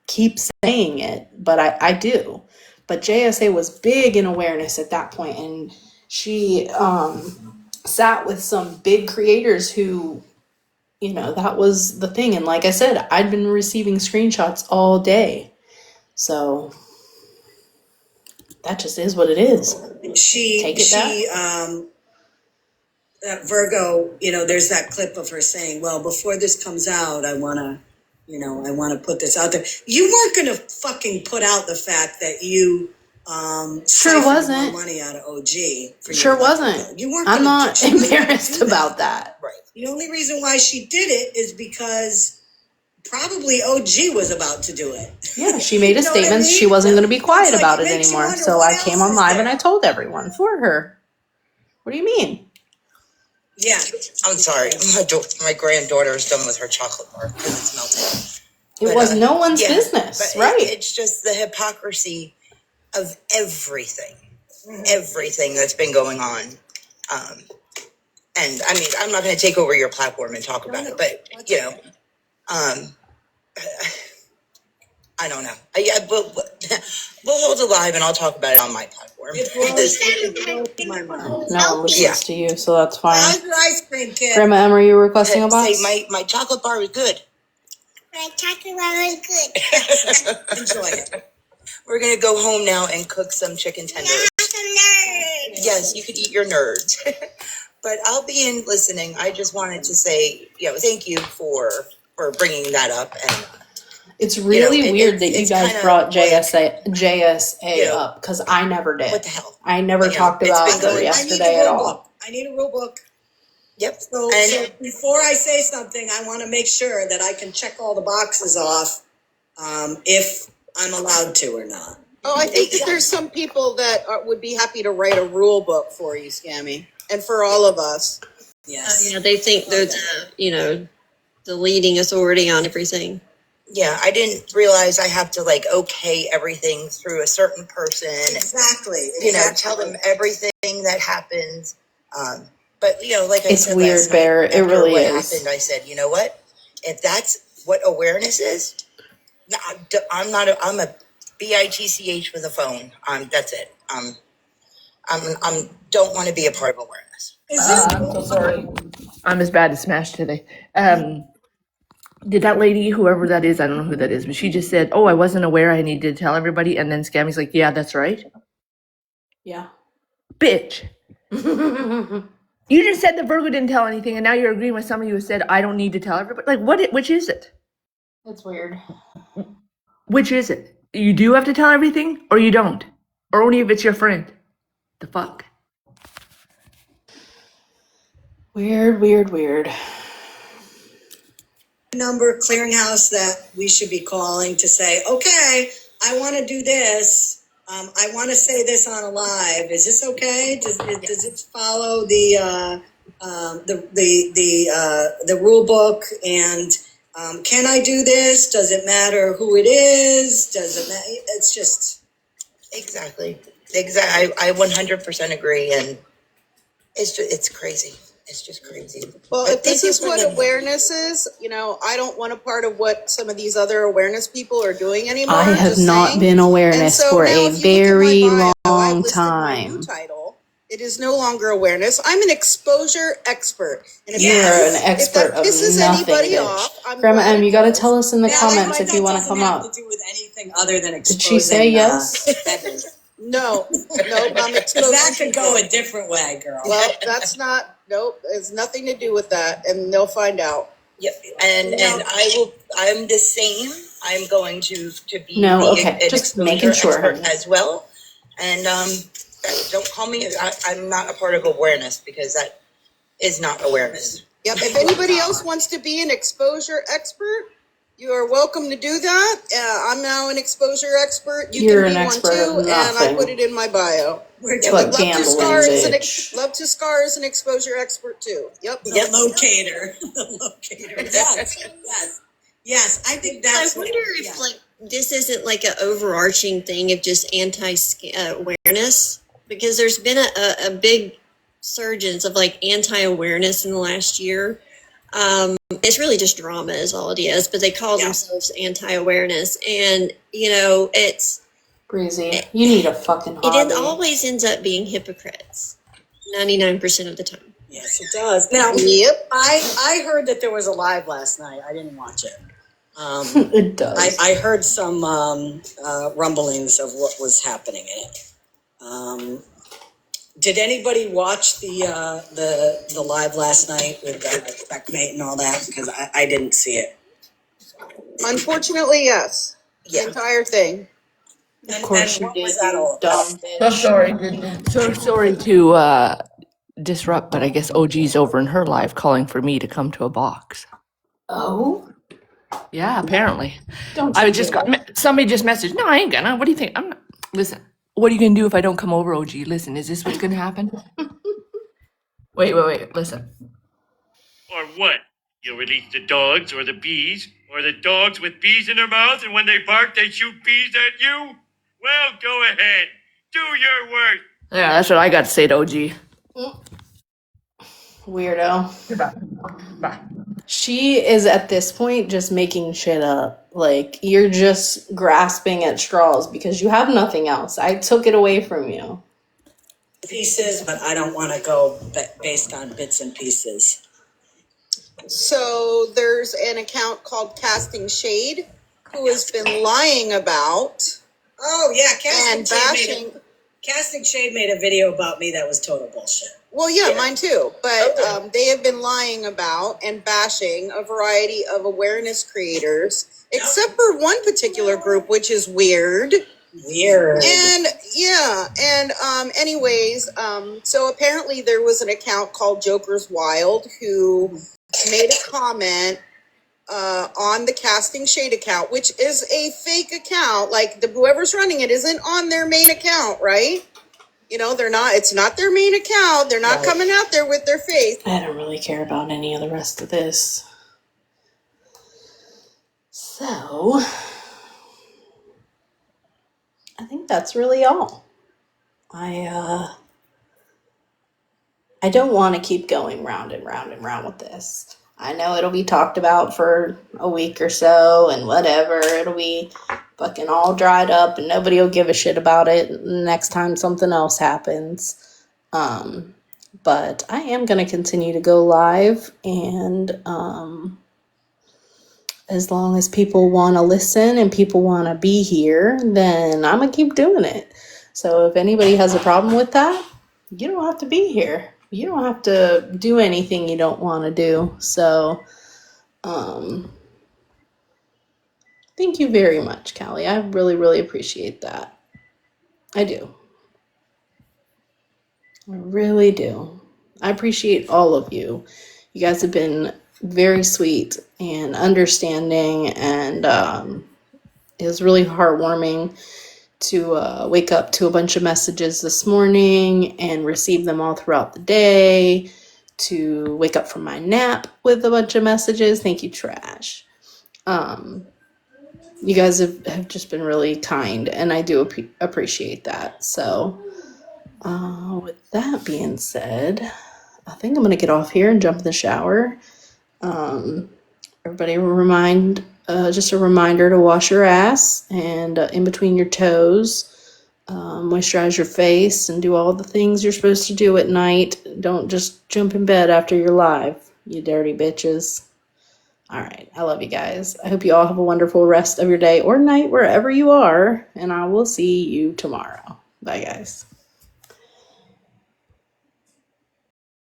keep saying it, but I do. But JSA was big in awareness at that point, and she sat with some big creators who, that was the thing. And like I said, I'd been receiving screenshots all day. So that just is what it is. Virgo, there's that clip of her saying, "Well, before this comes out, I want to put this out there." You weren't going to fucking put out the fact that you sure wasn't more money out of OG. Sure wasn't. You weren't. I'm not embarrassed about that. Right. The only reason why she did it is because probably OG was about to do it. Yeah, she made a statement. She wasn't going to be quiet about it anymore. So I came on live and I told everyone for her. What do you mean? Yeah, I'm sorry. My granddaughter is done with her chocolate bar because it's melted. It was no one's business, right? It's just the hypocrisy of everything that's been going on. And I mean, I'm not going to take over your platform and talk about it, but I don't know. We'll hold it live and I'll talk about it on my platform. No one listens to you, so that's fine. How's your ice cream, kid? Grandma Em, are you requesting a box? Say my chocolate bar was good. My chocolate bar was good. Enjoy it. We're going to go home now and cook some chicken tenders. Yes, you could eat your nerds. But I'll be in listening. I just wanted to say, thank you for bringing that up. And it's really weird that you guys brought JSA up, because I never did. What the hell? I never talked about her yesterday at all. I need a rule book. Yep. So before I say something, I want to make sure that I can check all the boxes off if I'm allowed to or not. Oh, I think that there's some people that would be happy to write a rule book for you, Scammy, and for all of us. Yes. They think they're the leading authority on everything. Yeah, I didn't realize I have to okay everything through a certain person. Exactly. Tell them everything that happens. But like I it's said, weird, last Bear. night, it really what is. happened, I said, you know what? If that's what awareness is, I'm not. I'm a bitch with a phone. That's it. I'm don't want to be a part of awareness. I'm so sorry. I'm as bad as Smash today. Did that lady, whoever that is, I don't know who that is, but she just said, "Oh, I wasn't aware. I needed to tell everybody." And then Scammy's like, "Yeah, that's right." Yeah. Bitch. You just said the Virgo didn't tell anything, and now you're agreeing with somebody who said, "I don't need to tell everybody." Like, what? Which is it? It's weird. Which is it? You do have to tell everything, or you don't, or only if it's your friend. The fuck. Weird. Number clearinghouse that we should be calling to say, okay, I want to do this. I want to say this on a live. Is this okay? Does it follow the rule book? And can I do this? Does it matter who it is? Does it matter? It's just exactly. I 100% agree, and it's crazy. It's just crazy. Well, if this is what awareness is, I don't want a part of what some of these other awareness people are doing anymore. I have not been awareness for a very long time. My new title, it is no longer awareness. I'm an exposure expert. And if You're an expert of nothing, bitch. Grandma M, you got to tell us in the comments if you want to come up. To do with anything other than did she say yes? No, nope, I'm Because exposing that could go people. a different way, girl. Well, that's not, nope, it's nothing to do with that, and they'll find out. Yep. And I'm the same. I'm going to be No, the okay, an just exposure making sure. expert as well. And don't call me. I'm not a part of awareness because that is not awareness. Yep, if anybody else wants to be an exposure expert, you are welcome to do that. I'm now an exposure expert. You're can an be expert one of too, and I nothing. put it in my bio. We're But gambling, bitch. Love to Scar is an exposure expert too. Yep. The locator. The locator. Yes. I think that's. I wonder if like this isn't like an overarching thing of just anti-awareness, because there's been a big surgence of like anti-awareness in the last year. It's really just drama is all it is, but they call themselves anti-awareness, and it's Breezy, you need a fucking hobby. It always ends up being hypocrites 99% of the time. Yes, it does. Now, Yep. I heard that there was a live last night. I didn't watch it. It does. I heard some rumblings of what was happening in it. Did anybody watch the live last night with Checkmate and all that? Because I didn't see it. Unfortunately, yes. Yeah. The entire thing. Of course you what did, was that you all dumb So bitch. sorry to disrupt, but I guess OG's over in her live calling for me to come to a box. Oh? Yeah, apparently. Don't I you just dare. got somebody just messaged. No, I ain't gonna. What do you think? I'm not. Listen. What are you gonna do if I don't come over, OG? Listen, is this what's gonna happen? Wait. Listen. Or what? You'll release the dogs or the bees, or the dogs with bees in their mouth, and when they bark, they shoot bees at you? Well, go ahead. Do your work. Yeah, that's what I got to say to OG. Weirdo. Goodbye. Bye. She is at this point just making shit up. Like, you're just grasping at straws because you have nothing else. I took it away from you. Pieces, but I don't want to go based on bits and pieces. So there's an account called Casting Shade who has been lying about. Oh yeah, Casting Shade made a video about me that was total bullshit. Well, yeah, mine too. But they have been lying about and bashing a variety of awareness creators, except for one particular group, which is weird. And anyways, so apparently there was an account called Joker's Wild who made a comment on the Casting Shade account, which is a fake account. Like whoever's running it isn't on their main account, right? They're not. It's not their main account. They're not coming out there with their face. I don't really care about any of the rest of this. So, I think that's really all. I don't want to keep going round and round and round with this. I know it'll be talked about for a week or so and whatever. It'll be fucking all dried up and nobody will give a shit about it next time something else happens. But I am going to continue to go live, and as long as people want to listen and people want to be here, then I'm going to keep doing it. So if anybody has a problem with that, you don't have to be here. You don't have to do anything you don't want to do. So, thank you very much, Callie. I really, really appreciate that. I do. I really do. I appreciate all of you. You guys have been very sweet and understanding, and it was really heartwarming to wake up to a bunch of messages this morning and receive them all throughout the day, to wake up from my nap with a bunch of messages. Thank you, Trash. You guys have just been really kind, and I do appreciate that. So with that being said, I think I'm going to get off here and jump in the shower. Everybody just a reminder to wash your ass and in between your toes, moisturize your face, and do all the things you're supposed to do at night. Don't just jump in bed after you're live, you dirty bitches. All right, I love you guys. I hope you all have a wonderful rest of your day or night wherever you are, and I will see you tomorrow. Bye, guys.